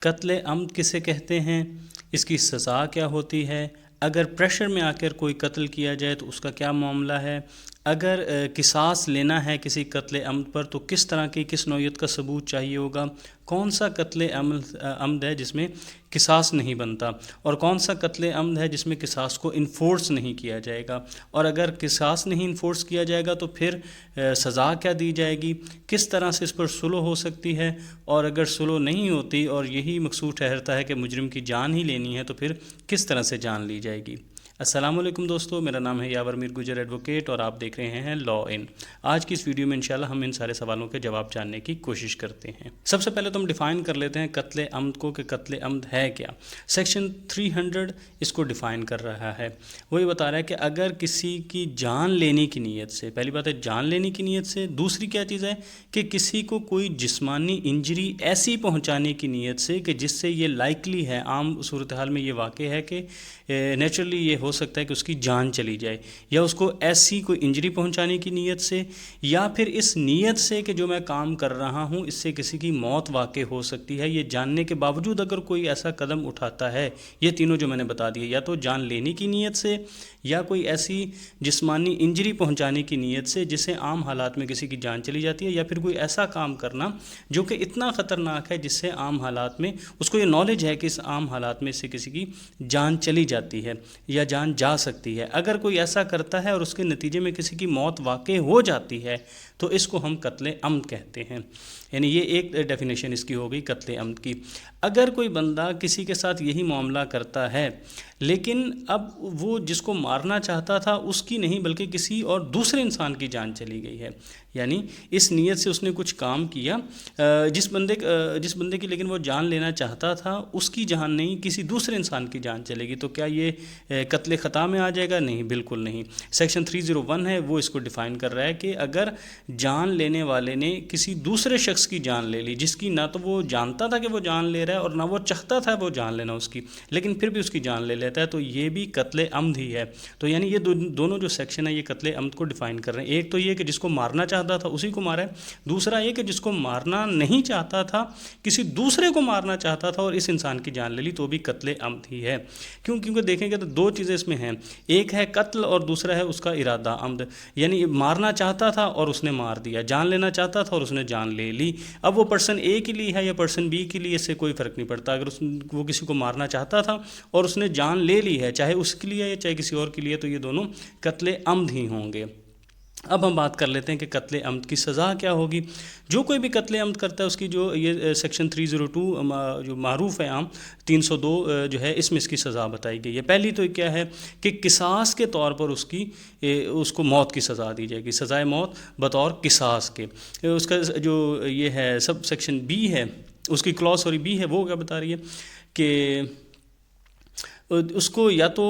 قتل عمد کسے کہتے ہیں، اس کی سزا کیا ہوتی ہے، اگر پریشر میں آ کر کوئی قتل کیا جائے تو اس کا کیا معاملہ ہے، اگر قصاص لینا ہے کسی قتل عمد پر تو کس طرح کی کس نوعیت کا ثبوت چاہیے ہوگا، کون سا قتل عمد ہے جس میں قصاص نہیں بنتا، اور کون سا قتل عمد ہے جس میں قصاص کو انفورس نہیں کیا جائے گا، اور اگر قصاص نہیں انفورس کیا جائے گا تو پھر سزا کیا دی جائے گی، کس طرح سے اس پر صلح ہو سکتی ہے، اور اگر صلح نہیں ہوتی اور یہی مقصود ٹھہرتا ہے کہ مجرم کی جان ہی لینی ہے تو پھر کس طرح سے جان لی جائے گی۔ السلام علیکم دوستو، میرا نام ہے یاور میر گجر ایڈوکیٹ اور آپ دیکھ رہے ہیں لا ان۔ آج کی اس ویڈیو میں انشاءاللہ ہم ان سارے سوالوں کے جواب جاننے کی کوشش کرتے ہیں۔ سب سے پہلے تو ہم ڈیفائن کر لیتے ہیں قتل عمد کو کہ قتل عمد ہے کیا۔ سیکشن 300 اس کو ڈیفائن کر رہا ہے، وہی بتا رہا ہے کہ اگر کسی کی جان لینے کی نیت سے، پہلی بات ہے جان لینے کی نیت سے، دوسری کیا چیز ہے کہ کسی کو کوئی جسمانی انجری ایسی پہنچانے کی نیت سے کہ جس سے یہ لائکلی ہے، عام صورتحال میں یہ واقع ہے کہ نیچرلی یہ ہو سکتا ہے کہ اس کی جان چلی جائے، یا اس کو ایسی کوئی انجری پہنچانے کی نیت سے، یا پھر اس نیت سے کہ جو میں کام کر رہا ہوں اس سے کسی کی موت واقع ہو سکتی ہے، یہ جاننے کے باوجود اگر کوئی ایسا قدم اٹھاتا ہے، یہ تینوں جو میں نے بتا دیے، یا تو جان لینے کی نیت سے، یا کوئی ایسی جسمانی انجری پہنچانے کی نیت سے جس سے عام حالات میں کسی کی جان چلی جاتی ہے، یا پھر کوئی ایسا کام کرنا جو کہ اتنا خطرناک ہے جس سے عام حالات میں اس کو یہ نالج ہے کہ اس عام حالات میں اس سے کسی کی جان چلی جاتی ہے یا جان جا سکتی ہے۔ اگر کوئی ایسا کرتا ہے اور اس کے نتیجے میں کسی کی موت واقع ہو جاتی ہے تو اس کو ہم قتل عمد کہتے ہیں، یعنی یہ ایک ڈیفینیشن اس کی ہو گئی قتل عمد کی۔ اگر کوئی بندہ کسی کے ساتھ یہی معاملہ کرتا ہے لیکن اب وہ جس کو مارنا چاہتا تھا اس کی نہیں بلکہ کسی اور دوسرے انسان کی جان چلی گئی ہے، یعنی اس نیت سے اس نے کچھ کام کیا جس بندے کی لیکن وہ جان لینا چاہتا تھا اس کی جان نہیں، کسی دوسرے انسان کی جان چلے گی، تو کیا یہ قتل خطا میں آ جائے گا؟ نہیں، بالکل نہیں۔ سیکشن 301 ہے وہ اس کو ڈیفائن کر رہا ہے کہ اگر جان لینے والے نے کسی دوسرے شخص کی جان لے لی جس کی نہ تو وہ جانتا تھا کہ وہ جان لے رہا ہے اور نہ وہ چاہتا تھا وہ جان لینا اس کی، لیکن پھر بھی اس کی جان لے لیتا ہے، تو یہ بھی قتل عمد ہی ہے۔ تو یعنی یہ دونوں جو سیکشن ہے یہ قتل عمد کو ڈیفائن کر رہے ہیں۔ ایک تو یہ کہ جس کو مارنا چاہتا تھا اسی کو مارا ہے، دوسرا یہ کہ جس کو مارنا نہیں چاہتا تھا کسی دوسرے کو مارنا چاہتا تھا اور اس انسان کی جان لے لی، تو بھی قتل عمد ہی ہے۔ کیونکہ دیکھیں گے تو دو چیزیں اس میں ہیں، ایک ہے قتل اور دوسرا ہے اس کا ارادہ عمد، یعنی مارنا چاہتا تھا اور اس نے مار دیا، جان لینا چاہتا تھا اور اس نے جان لے لی۔ اب وہ پرسن اے کے لیے ہے یا پرسن بی کے لیے، اس سے کوئی فرق نہیں پڑتا۔ اگر وہ کسی کو مارنا چاہتا تھا اور اس نے جان لے لی ہے، چاہے اس کے لیے یا چاہے کسی اور کے لیے، تو یہ دونوں قتل عمد ہی ہوں گے۔ اب ہم بات کر لیتے ہیں کہ قتل عمد کی سزا کیا ہوگی۔ جو کوئی بھی قتل عمد کرتا ہے اس کی جو یہ سیکشن 302 جو معروف ہے عام 302 جو ہے اس میں اس کی سزا بتائی گئی ہے۔ پہلی تو کیا ہے کہ قصاص کے طور پر اس کو موت کی سزا دی جائے گی، سزائے موت بطور قصاص کے۔ اس کا جو یہ ہے سب سیکشن بی ہے، اس کی کلاس بی ہے، وہ کیا بتا رہی ہے کہ اس کو یا تو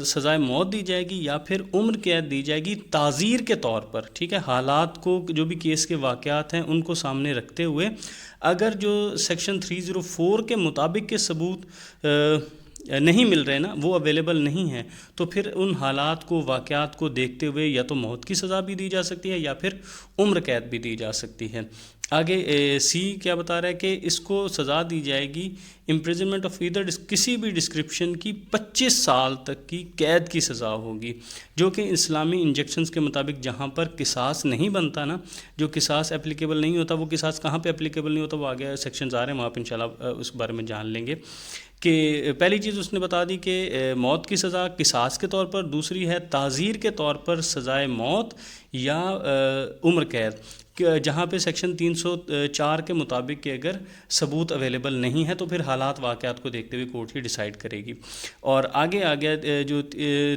سزائے موت دی جائے گی یا پھر عمر قید دی جائے گی تعزیر کے طور پر، ٹھیک ہے۔ حالات کو جو بھی کیس کے واقعات ہیں ان کو سامنے رکھتے ہوئے اگر جو سیکشن 304 کے مطابق کے ثبوت نہیں مل رہے نا، وہ اویلیبل نہیں ہیں، تو پھر ان حالات کو واقعات کو دیکھتے ہوئے یا تو موت کی سزا بھی دی جا سکتی ہے یا پھر عمر قید بھی دی جا سکتی ہے۔ آگے سی کیا بتا رہا ہے کہ اس کو سزا دی جائے گی امپریزنمنٹ آف ایدر کسی بھی ڈسکرپشن کی 25 سال تک کی قید کی سزا ہوگی، جو کہ اسلامی انجیکشنز کے مطابق جہاں پر قصاص نہیں بنتا نا، جو قصاص اپلیکیبل نہیں ہوتا، وہ قصاص کہاں پہ اپلیکیبل نہیں ہوتا، وہ آگے سیکشنز آ رہے ہیں وہاں پہ انشاءاللہ اس بارے میں جان لیں گے۔ کہ پہلی چیز اس نے بتا دی کہ موت کی سزا قصاص کے طور پر، دوسری ہے تعزیر کے طور پر سزائے موت یا عمر قید، جہاں پہ سیکشن 304 کے مطابق کہ اگر ثبوت اویلیبل نہیں ہے تو پھر حالات واقعات کو دیکھتے ہوئے کورٹ ہی ڈیسائیڈ کرے گی۔ اور آگے جو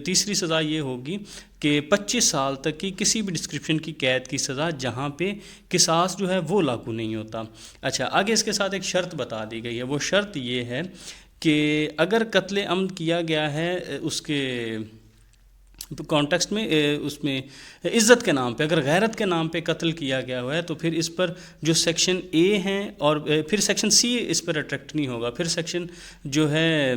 تیسری سزا یہ ہوگی کہ 25 سال تک کی کسی بھی ڈسکرپشن کی قید کی سزا جہاں پہ قصاص جو ہے وہ لاگو نہیں ہوتا۔ اچھا، آگے اس کے ساتھ ایک شرط بتا دی گئی ہے، وہ شرط یہ ہے کہ اگر قتل عمد کیا گیا ہے اس کے کانٹیکسٹ میں، اس میں عزت کے نام پہ، اگر غیرت کے نام پہ قتل کیا گیا ہوا ہے تو پھر اس پر جو سیکشن اے ہیں اور پھر سیکشن سی اس پر اٹریکٹ نہیں ہوگا، پھر سیکشن جو ہے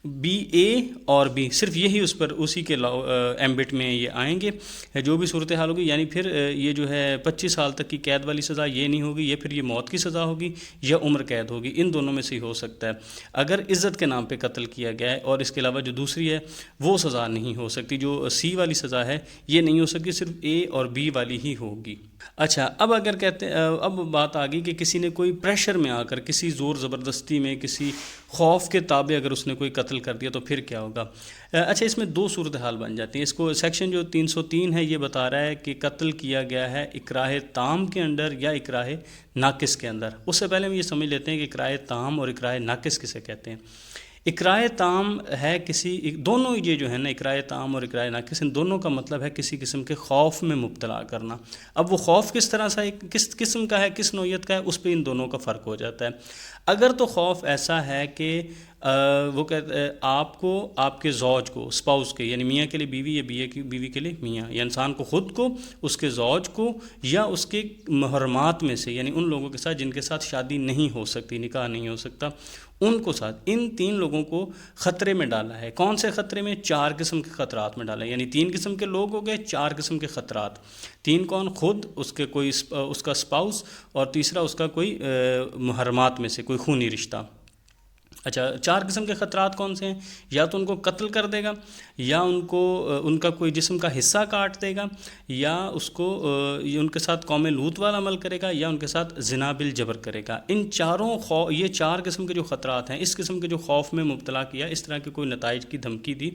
بی اے اور بی صرف یہی اس پر اسی کے ایمبٹ میں یہ آئیں گے جو بھی صورتحال ہوگی. یعنی پھر یہ جو ہے 25 سال تک کی قید والی سزا یہ نہیں ہوگی، یہ پھر یہ موت کی سزا ہوگی یا عمر قید ہوگی. ان دونوں میں سے ہی ہو سکتا ہے. اگر عزت کے نام پہ قتل کیا گیا ہے اور اس کے علاوہ جو دوسری ہے وہ سزا نہیں ہو سکتی. جو سی والی سزا ہے یہ نہیں ہو سکتی، صرف اے اور بی والی ہی ہوگی. اچھا، اب اگر کہتے اب بات آ گئی کہ کسی نے کوئی پریشر میں آ کر، کسی زور زبردستی میں، کسی خوف کے تابع اگر اس نے کوئی قتل کر دیا تو پھر کیا ہوگا. اچھا، اس میں دو صورتحال بن جاتی ہیں. اس کو سیکشن جو 303 ہے یہ بتا رہا ہے کہ قتل کیا گیا ہے اکراہ تام کے اندر یا اکراہ ناقص کے اندر. اس سے پہلے ہم یہ سمجھ لیتے ہیں کہ اکراہ تام اور اکراہ ناقص کسے کہتے ہیں. اکراہ تام ہے دونوں یہ جو ہے نا، اکراہ تام اور اکراہ ناقص، ان دونوں کا مطلب ہے کسی قسم کے خوف میں مبتلا کرنا. اب وہ خوف کس طرح سے، کس قسم کا ہے، کس نوعیت کا ہے، اس پہ ان دونوں کا فرق ہو جاتا ہے. اگر تو خوف ایسا ہے کہ وہ کہتے ہیں آپ کو، آپ کے زوج کو، اسپاؤس کے، یعنی میاں کے لیے بیوی یا بیوی کے لیے میاں، یا انسان کو خود کو، اس کے زوج کو، یا اس کے محرمات میں سے، یعنی ان لوگوں کے ساتھ جن کے ساتھ شادی نہیں ہو سکتی، نکاح نہیں ہو سکتا، ان کو ساتھ، ان 3 لوگوں کو خطرے میں ڈالا ہے. کون سے خطرے میں؟ 4 قسم کے خطرات میں ڈالا ہے. یعنی 3 قسم کے لوگ ہو گئے، 4 قسم کے خطرات. 3 کون؟ خود، اس کے کوئی اس کا اسپاؤس، اور تیسرا اس کا کوئی محرمات میں سے کوئی خونی رشتہ. اچھا، 4 قسم کے خطرات کون سے ہیں؟ یا تو ان کو قتل کر دے گا، یا ان کا کوئی جسم کا حصہ کاٹ دے گا، یا اس کو ان کے ساتھ قوم لوط والا عمل کرے گا، یا ان کے ساتھ زنا بالجبر کرے گا. ان چاروں یہ 4 قسم کے جو خطرات ہیں، اس قسم کے جو خوف میں مبتلا کیا، اس طرح کے کوئی نتائج کی دھمکی دی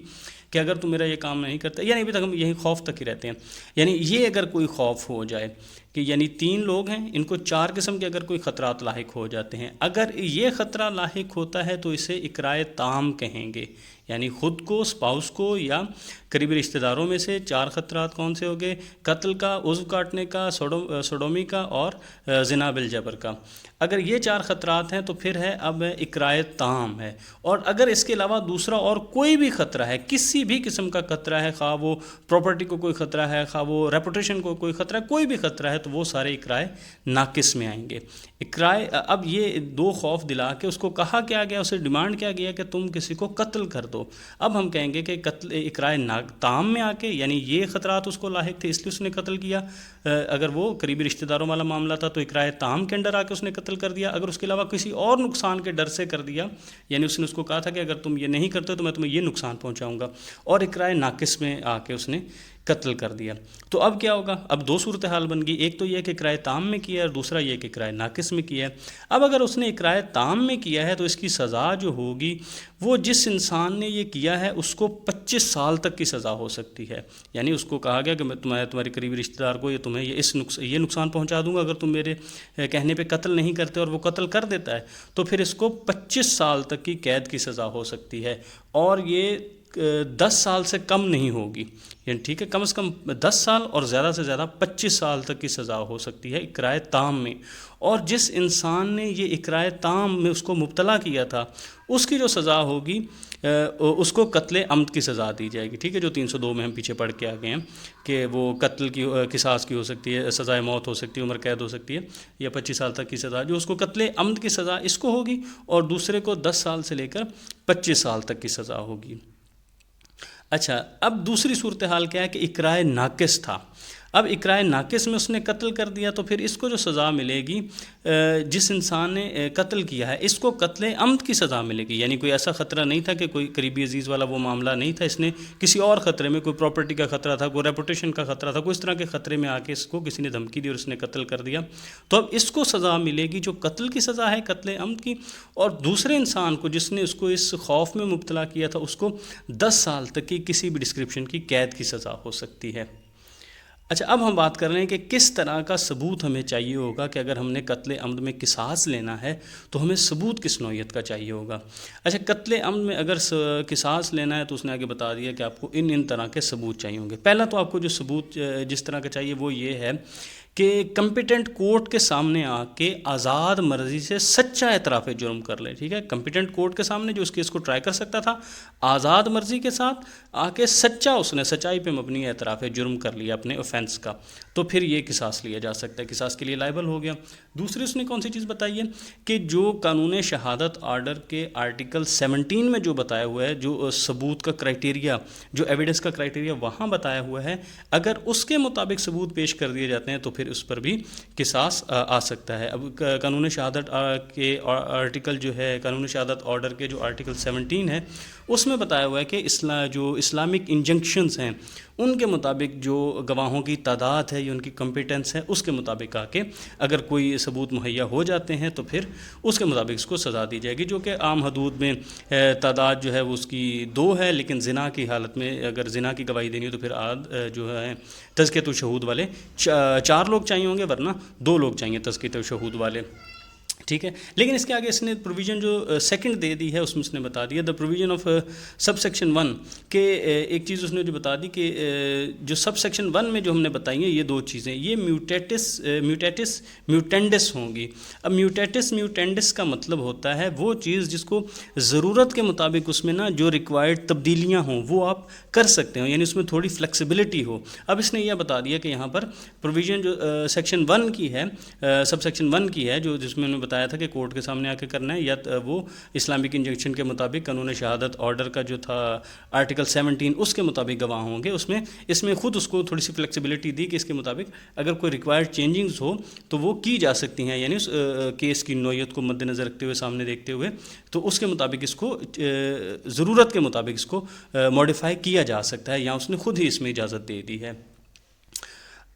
کہ اگر تم میرا یہ کام نہیں کرتا، یعنی ابھی تک ہم یہی خوف تک ہی رہتے ہیں. یعنی یہ اگر کوئی خوف ہو جائے کہ یعنی 3 لوگ ہیں، ان کو 4 قسم کے اگر کوئی خطرات لاحق ہو جاتے ہیں، اگر یہ خطرہ لاحق ہوتا ہے تو اسے اکراہ تام کہیں گے. یعنی خود کو، اسپاؤس کو، یا قریبی رشتہ داروں میں سے 4 خطرات کون سے ہو گئے؟ قتل کا، عضو کاٹنے کا، سوڈومی کا، اور زنا بالجبر کا. اگر یہ 4 خطرات ہیں تو پھر ہے اب اکراہ تام ہے. اور اگر اس کے علاوہ دوسرا اور کوئی بھی خطرہ ہے، کسی بھی قسم کا خطرہ ہے، خواہ وہ پراپرٹی کو کوئی خطرہ ہے، خواہ وہ ریپوٹیشن کو کوئی خطرہ ہے، کوئی بھی خطرہ ہے، تو وہ سارے اکراہ ناقص میں آئیں گے. اب یہ 2 خوف دلا کے اس کو کہا کیا گیا، اسے ڈیمانڈ کیا گیا کہ تم کسی کو قتل کر دو. اب ہم کہیں گے کہ اکراہ تام میں آ کے، یعنی یہ خطرات اس کو لاحق تھے اس لیے اس نے قتل کیا. اگر وہ قریبی رشتہ داروں والا معاملہ تھا تو اکراہ تام کے اندر آ کے اس نے قتل کر دیا. اگر اس کے علاوہ کسی اور نقصان کے ڈر سے کر دیا، یعنی اس نے اس کو کہا تھا کہ اگر تم یہ نہیں کرتے تو میں تمہیں یہ نقصان پہنچاؤں گا، اور اکراہ ناقص میں آ کے اس نے قتل کر دیا. تو اب کیا ہوگا؟ اب 2 صورتحال بن گئی. ایک تو یہ کہ اکراہ تام میں کیا ہے، اور دوسرا یہ کہ اکراہ ناقص میں کیا ہے. اب اگر اس نے اکراہ تام میں کیا ہے تو اس کی سزا جو ہوگی وہ جس انسان نے یہ کیا ہے اس کو 25 سال تک کی سزا ہو سکتی ہے. یعنی اس کو کہا گیا کہ میں تمہارے قریبی رشتہ دار کو تمہیں یہ نقصان پہنچا دوں گا اگر تم میرے کہنے پہ قتل نہیں کرتے، اور وہ قتل کر دیتا ہے، تو پھر اس کو 25 سال تک کی قید کی سزا ہو سکتی ہے. اور یہ 10 سال سے کم نہیں ہوگی. یعنی ٹھیک ہے، کم از کم 10 سال اور زیادہ سے زیادہ 25 سال تک کی سزا ہو سکتی ہے اکراہ تام میں. اور جس انسان نے یہ اکراہ تام میں اس کو مبتلا کیا تھا، اس کی جو سزا ہوگی اس کو قتل عمد کی سزا دی جائے گی. ٹھیک ہے، جو 302 میں ہم پیچھے پڑھ کے آ گئے ہیں کہ وہ قتل کی قصاص کی ہو سکتی ہے، سزائے موت ہو سکتی ہے، عمر قید ہو سکتی ہے، یا 25 سال تک کی سزا جو اس کو قتل عمد کی سزا اس کو ہوگی، اور دوسرے کو 10 سال سے لے کر 25 سال تک کی سزا ہوگی. اچھا، اب دوسری صورتحال کیا ہے کہ اکراہ ناقص تھا. اب اکراہ ناقص میں اس نے قتل کر دیا تو پھر اس کو جو سزا ملے گی، جس انسان نے قتل کیا ہے اس کو قتل عمد کی سزا ملے گی. یعنی کوئی ایسا خطرہ نہیں تھا کہ کوئی قریبی عزیز والا وہ معاملہ نہیں تھا، اس نے کسی اور خطرے میں، کوئی پراپرٹی کا خطرہ تھا، کوئی ریپوٹیشن کا خطرہ تھا، کوئی اس طرح کے خطرے میں آ کے اس کو کسی نے دھمکی دی اور اس نے قتل کر دیا. تو اب اس کو سزا ملے گی جو قتل کی سزا ہے، قتل عمد کی. اور دوسرے انسان کو جس نے اس کو اس خوف میں مبتلا کیا تھا اس کو 10 سال تک کی کسی بھی ڈسکرپشن کی قید کی سزا ہو سکتی ہے. اچھا، اب ہم بات کر رہے ہیں کہ کس طرح کا ثبوت ہمیں چاہیے ہوگا کہ اگر ہم نے قتل عمد میں قصاص لینا ہے تو ہمیں ثبوت کس نوعیت کا چاہیے ہوگا. اچھا، قتل عمد میں اگر قصاص لینا ہے تو اس نے آگے بتا دیا کہ آپ کو ان طرح کے ثبوت چاہیے ہوں گے. پہلا تو آپ کو جو ثبوت جس طرح کا چاہیے وہ یہ ہے کہ کمپیٹنٹ کورٹ کے سامنے آ کے آزاد مرضی سے سچا اعتراف جرم کر لے. ٹھیک ہے, کمپیٹنٹ کورٹ کے سامنے جو اس کیس کو ٹرائی کر سکتا تھا, آزاد مرضی کے ساتھ آ کے اس نے سچائی پہ مبنی اعتراف جرم کر لیا اپنے اوفینس کا, تو پھر یہ قصاص لیا جا سکتا ہے, قصاص کے لیے لائبل ہو گیا. دوسری اس نے کون سی چیز بتائی ہے کہ جو قانون شہادت آرڈر کے آرٹیکل 17 میں جو بتایا ہوا ہے, جو ثبوت کا کرائٹیریا, جو ایویڈنس کا کرائٹیریا وہاں بتایا ہوا ہے, اگر اس کے مطابق ثبوت پیش کر دیے جاتے ہیں تو پھر اس پر بھی قصاص آ سکتا ہے. اب قانون شہادت کے آرٹیکل جو ہے, قانون شہادت آرڈر کے جو آرٹیکل 17 ہے, اس میں بتایا ہوا ہے کہ جو اسلامک انجنکشنز ہیں ان کے مطابق جو گواہوں کی تعداد ہے یا ان کی کمپیٹنس ہے اس کے مطابق آ کے اگر کوئی ثبوت مہیا ہو جاتے ہیں تو پھر اس کے مطابق اس کو سزا دی جائے گی, جو کہ عام حدود میں تعداد جو ہے وہ اس کی 2 ہے, لیکن زنا کی حالت میں اگر زنا کی گواہی دینی ہو تو پھر جو ہے تزکیۃ الشہود والے 4 لوگ چاہیے ہوں گے, ورنہ 2 لوگ چاہیے تزکیۃ الشہود والے. ٹھیک ہے, لیکن اس کے آگے اس نے پروویژن جو سیکنڈ دے دی ہے اس میں اس نے بتا دیا the provision of sub section 1, کہ ایک چیز اس نے جو بتا دی کہ جو سب سیکشن 1 میں جو ہم نے بتائی ہیں یہ 2 چیزیں, یہ میوٹیٹس میوٹینڈس ہوں گی. اب میوٹیٹس میوٹینڈس کا مطلب ہوتا ہے وہ چیز جس کو ضرورت کے مطابق اس میں نا جو ریکوائرڈ تبدیلیاں ہوں وہ آپ کر سکتے ہو, یعنی اس میں تھوڑی فلیکسیبلٹی ہو. اب اس نے یہ بتا دیا کہ یہاں پر پروویژن جو سیکشن 1 کی ہے, سب سیکشن 1 کی ہے, جو جس میں بتایا تھا کہ کورٹ کے سامنے آ کے کرنا ہے, یا وہ اسلامک انجنکشن کے مطابق قانون شہادت آرڈر کا جو تھا آرٹیکل 17 اس کے مطابق گواہ ہوں گے. اس میں خود اس کو تھوڑی سی فلیکسیبلٹی دی کہ اس کے مطابق اگر کوئی ریکوائرڈ چینجنگز ہو تو وہ کی جا سکتی ہیں, یعنی اس کیس کی نوعیت کو مد نظر رکھتے ہوئے, سامنے دیکھتے ہوئے, تو اس کے مطابق اس کو ضرورت کے مطابق اس کو موڈیفائی کیا جا سکتا ہے, یا اس نے خود ہی اس میں اجازت دے دی ہے.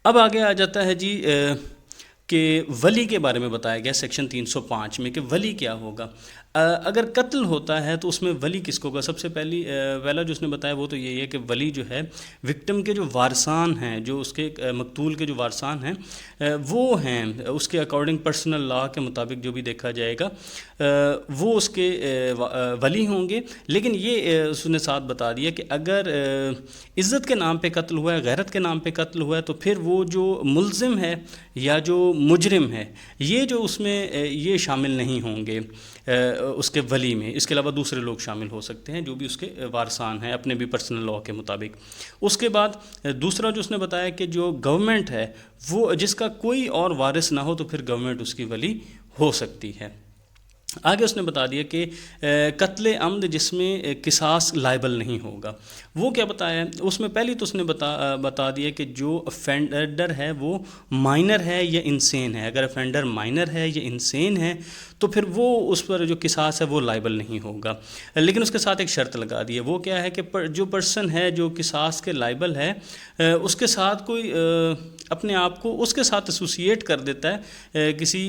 اب آگے آ جاتا ہے جی کہ ولی کے بارے میں بتایا گیا سیکشن 305 میں کہ ولی کیا ہوگا. اگر قتل ہوتا ہے تو اس میں ولی کس کو ہوگا. سب سے پہلا جو اس نے بتایا وہ تو یہی ہے کہ ولی جو ہے وکٹم کے جو وارثان ہیں, جو اس کے مقتول کے جو وارثان ہیں وہ ہیں, اس کے اکارڈنگ پرسنل لا کے مطابق جو بھی دیکھا جائے گا وہ اس کے ولی ہوں گے. لیکن یہ اس نے ساتھ بتا دیا کہ اگر عزت کے نام پہ قتل ہوا ہے, غیرت کے نام پہ قتل ہوا ہے, تو پھر وہ جو ملزم ہے یا جو مجرم ہے یہ جو اس میں یہ شامل نہیں ہوں گے اس کے ولی میں. اس کے علاوہ دوسرے لوگ شامل ہو سکتے ہیں جو بھی اس کے وارثان ہیں اپنے بھی پرسنل لاء کے مطابق. اس کے بعد دوسرا جو اس نے بتایا کہ جو گورنمنٹ ہے وہ جس کا کوئی اور وارث نہ ہو تو پھر گورنمنٹ اس کی ولی ہو سکتی ہے. آگے اس نے بتا دیا کہ قتل عمد جس میں قصاص لائبل نہیں ہوگا وہ کیا بتایا ہے. اس میں پہلی تو اس نے بتا دیا کہ جو افینڈر ہے وہ مائنر ہے یا انسین ہے. اگر افینڈر مائنر ہے یا انسین ہے تو پھر وہ اس پر جو قصاص ہے وہ لائبل نہیں ہوگا. لیکن اس کے ساتھ ایک شرط لگا دی ہے, وہ کیا ہے کہ جو پرسن ہے جو قصاص کے لائبل ہے اس کے ساتھ کوئی اپنے آپ کو اس کے ساتھ ایسوسیٹ کر دیتا ہے کسی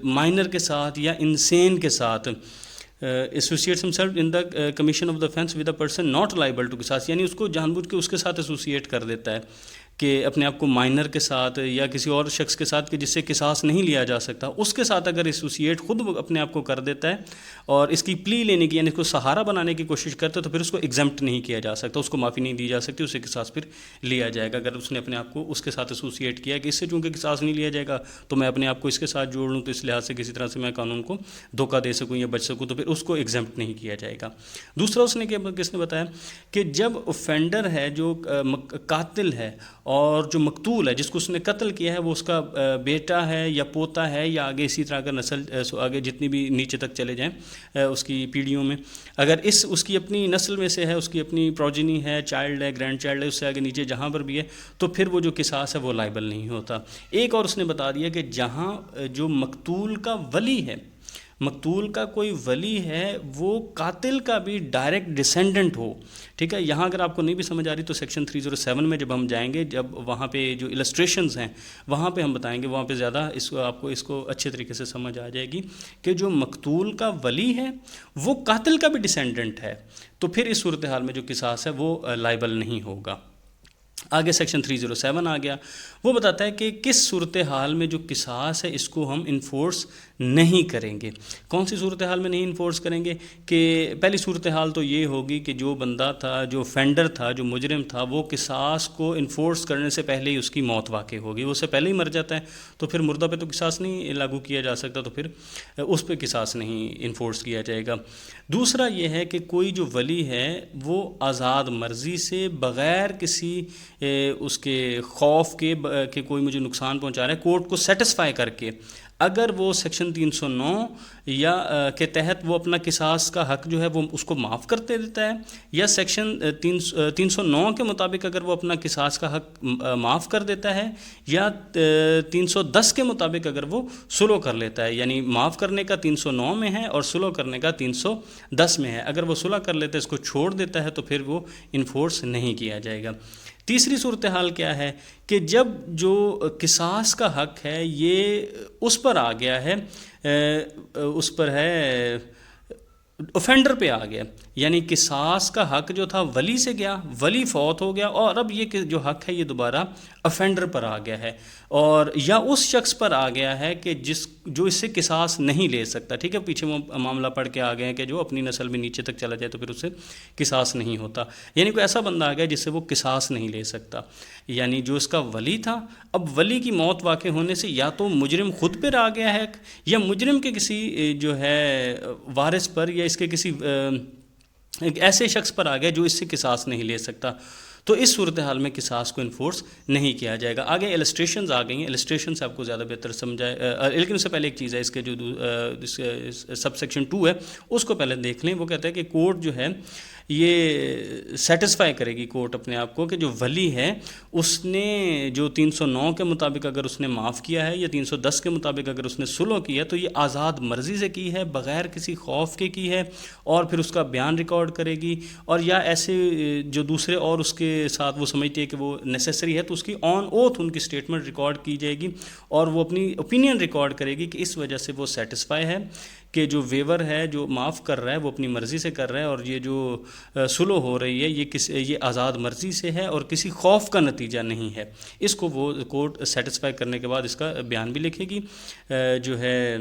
مائنر کے ساتھ یا انسین کے ساتھ, associates himself in the commission of the offense with a person not liable to قصاص, یعنی اس کو جان بوجھ کے اس کے ساتھ ایسوسیٹ کر دیتا ہے کہ اپنے آپ کو مائنر کے ساتھ یا کسی اور شخص کے ساتھ کہ جس سے قصاص نہیں لیا جا سکتا اس کے ساتھ اگر ایسوسیٹ خود اپنے آپ کو کر دیتا ہے اور اس کی پلی لینے کی یعنی اس کو سہارا بنانے کی کوشش کرتا ہے تو پھر اس کو ایگزمپٹ نہیں کیا جا سکتا, اس کو معافی نہیں دی جا سکتی, اسے قصاص پھر لیا جائے گا. اگر اس نے اپنے آپ کو اس کے ساتھ ایسوسیٹ کیا کہ اس سے چونکہ قصاص نہیں لیا جائے گا تو میں اپنے آپ کو اس کے ساتھ جوڑ لوں تو اس لحاظ سے کسی طرح سے میں قانون کو دھوکہ دے سکوں یا بچ سکوں, تو پھر اس کو ایگزمپٹ نہیں کیا جائے گا. دوسرا اس نے کس نے بتایا کہ جب اوفینڈر ہے جو قاتل ہے اور جو مقتول ہے جس کو اس نے قتل کیا ہے وہ اس کا بیٹا ہے یا پوتا ہے یا آگے اسی طرح کا نسل آگے جتنی بھی نیچے تک چلے جائیں اس کی پیڑھیوں میں, اگر اس کی اپنی نسل میں سے ہے, اس کی اپنی پروجنی ہے, چائلڈ ہے, گرینڈ چائلڈ ہے, اس سے آگے نیچے جہاں پر بھی ہے تو پھر وہ جو قصاص ہے وہ لائبل نہیں ہوتا. ایک اور اس نے بتا دیا کہ جہاں جو مقتول کا ولی ہے, مقتول کا کوئی ولی ہے وہ قاتل کا بھی ڈائریکٹ ڈسینڈنٹ ہو. ٹھیک ہے, یہاں اگر آپ کو نہیں بھی سمجھ آ رہی تو سیکشن 307 میں جب ہم جائیں گے, جب وہاں پہ جو السٹریشنز ہیں وہاں پہ ہم بتائیں گے, وہاں پہ زیادہ آپ کو اس کو اچھے طریقے سے سمجھ آ جائے گی کہ جو مقتول کا ولی ہے وہ قاتل کا بھی ڈسینڈنٹ ہے تو پھر اس صورتحال میں جو قصاص ہے وہ لائبل نہیں ہوگا. آگے سیکشن 307 آ گیا, وہ بتاتا ہے کہ کس صورتحال میں جو قصاص ہے اس کو ہم انفورس نہیں کریں گے۔ کون سی صورتحال میں نہیں انفورس کریں گے؟ کہ پہلی صورتحال تو یہ ہوگی کہ جو بندہ تھا، جو فینڈر تھا، جو مجرم تھا، وہ قصاص کو انفورس کرنے سے پہلے ہی اس کی موت واقع ہوگی، وہ اس سے پہلے ہی مر جاتا ہے، تو پھر مردہ پہ تو قصاص نہیں لاگو کیا جا سکتا، تو پھر اس پہ قصاص نہیں انفورس کیا جائے گا۔ دوسرا یہ ہے کہ کوئی جو ولی ہے وہ آزاد مرضی سے بغیر کسی اس کے خوف کے کہ کوئی مجھے نقصان پہنچا رہا ہے، کورٹ کو سیٹسفائی کر کے اگر وہ سیکشن 309 یا کے تحت وہ اپنا قصاص کا حق جو ہے وہ اس کو معاف کر دیتا ہے، یا سیکشن 309 کے مطابق اگر وہ اپنا قصاص کا حق معاف کر دیتا ہے، یا 310 کے مطابق اگر وہ سلو کر لیتا ہے، یعنی معاف کرنے کا 309 میں ہے اور سلو کرنے کا 310 میں ہے، اگر وہ سلو کر لیتا ہے، اس کو چھوڑ دیتا ہے، تو پھر وہ انفورس نہیں کیا جائے گا۔ تیسری صورتحال کیا ہے کہ جب جو قصاص کا حق ہے یہ اس پر آ گیا ہے، اس پر ہے اوفینڈر پہ آ گیا، یعنی قصاص کا حق جو تھا ولی سے گیا، ولی فوت ہو گیا، اور اب یہ جو حق ہے یہ دوبارہ اوفینڈر پر آ گیا ہے، اور یا اس شخص پر آ گیا ہے کہ جو اس سے قصاص نہیں لے سکتا، ٹھیک ہے، پیچھے وہ معاملہ پڑھ کے آ گئے ہیں کہ جو اپنی نسل میں نیچے تک چلا جائے تو پھر اس سے قصاص نہیں ہوتا، یعنی کوئی ایسا بندہ آ گیا جس سے وہ قصاص نہیں لے سکتا، یعنی جو اس کا ولی تھا، اب ولی کی موت واقع ہونے سے یا تو مجرم خود پر آ گیا ہے، یا مجرم کے کسی جو ہے وارث پر، یا اس کے کسی ایک ایسے شخص پر آ گیا جو اس سے قصاص نہیں لے سکتا، تو اس صورتحال میں قصاص کو انفورس نہیں کیا جائے گا۔ آگے السٹریشنز آ گئی ہیں، السٹریشن سے آپ کو زیادہ بہتر سمجھائے، لیکن اس سے پہلے ایک چیز ہے، اس کے جو سب سیکشن 2 ہے اس کو پہلے دیکھ لیں۔ وہ کہتا ہے کہ کورٹ جو ہے یہ سیٹسفائی کرے گی کورٹ اپنے آپ کو کہ جو ولی ہے اس نے جو 309 کے مطابق اگر اس نے معاف کیا ہے، یا 310 کے مطابق اگر اس نے صلح کی ہے، تو یہ آزاد مرضی سے کی ہے، بغیر کسی خوف کے کی ہے، اور پھر اس کا بیان ریکارڈ کرے گی، اور یا ایسے جو دوسرے اور اس کے ساتھ وہ سمجھتی ہے کہ وہ نیسیسری ہے، تو اس کی آن اوتھ ان کی اسٹیٹمنٹ ریکارڈ کی جائے گی، اور وہ اپنی اوپینین ریکارڈ کرے گی کہ اس وجہ سے وہ سیٹسفائی ہے کہ جو ویور ہے، جو معاف کر رہا ہے، وہ اپنی مرضی سے کر رہا ہے، اور یہ جو صلح ہو رہی ہے یہ آزاد مرضی سے ہے اور کسی خوف کا نتیجہ نہیں ہے۔ اس کو وہ کورٹ سیٹسفائی کرنے کے بعد اس کا بیان بھی لکھے گی، جو ہے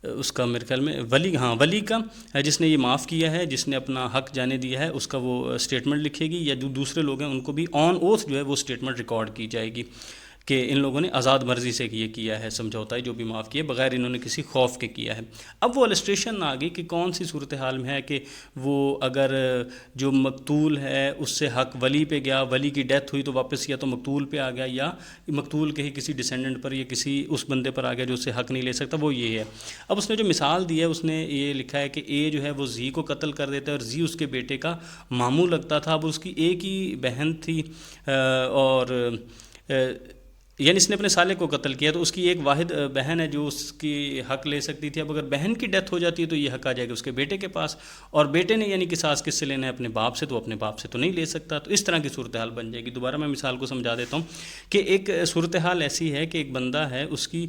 اس کا میرے خیال میں ولی کا جس نے یہ معاف کیا ہے، جس نے اپنا حق جانے دیا ہے، اس کا وہ اسٹیٹمنٹ لکھے گی، یا جو دوسرے لوگ ہیں ان کو بھی آن اوتھ جو ہے وہ اسٹیٹمنٹ ریکارڈ کی جائے گی کہ ان لوگوں نے آزاد مرضی سے یہ کیا ہے، سمجھوتا ہے جو بھی معاف کیا بغیر انہوں نے کسی خوف کے کیا ہے۔ اب وہ السٹریشن آ گئی کہ کون سی صورتحال میں ہے کہ وہ اگر جو مقتول ہے اس سے حق ولی پہ گیا، ولی کی ڈیتھ ہوئی تو واپس یا تو مقتول پہ آ گیا، یا مقتول کے ہی کسی ڈیسینڈنٹ پر یا کسی اس بندے پر آ گیا جو اس سے حق نہیں لے سکتا، وہ یہ ہے۔ اب اس نے جو مثال دی ہے اس نے یہ لکھا ہے کہ اے جو ہے وہ زی کو قتل کر دیتا ہے، اور زی اس کے بیٹے کا ماموں لگتا تھا، اب اس کی ایک ہی بہن تھی، اور یعنی اس نے اپنے سالے کو قتل کیا، تو اس کی ایک واحد بہن ہے جو اس کی حق لے سکتی تھی۔ اب اگر بہن کی ڈیتھ ہو جاتی ہے تو یہ حق آ جائے گا اس کے بیٹے کے پاس، اور بیٹے نے یعنی قصاص کس سے لینا ہے؟ اپنے باپ سے، تو اپنے باپ سے تو نہیں لے سکتا، تو اس طرح کی صورتحال بن جائے گی۔ دوبارہ میں مثال کو سمجھا دیتا ہوں کہ ایک صورتحال ایسی ہے کہ ایک بندہ ہے، اس کی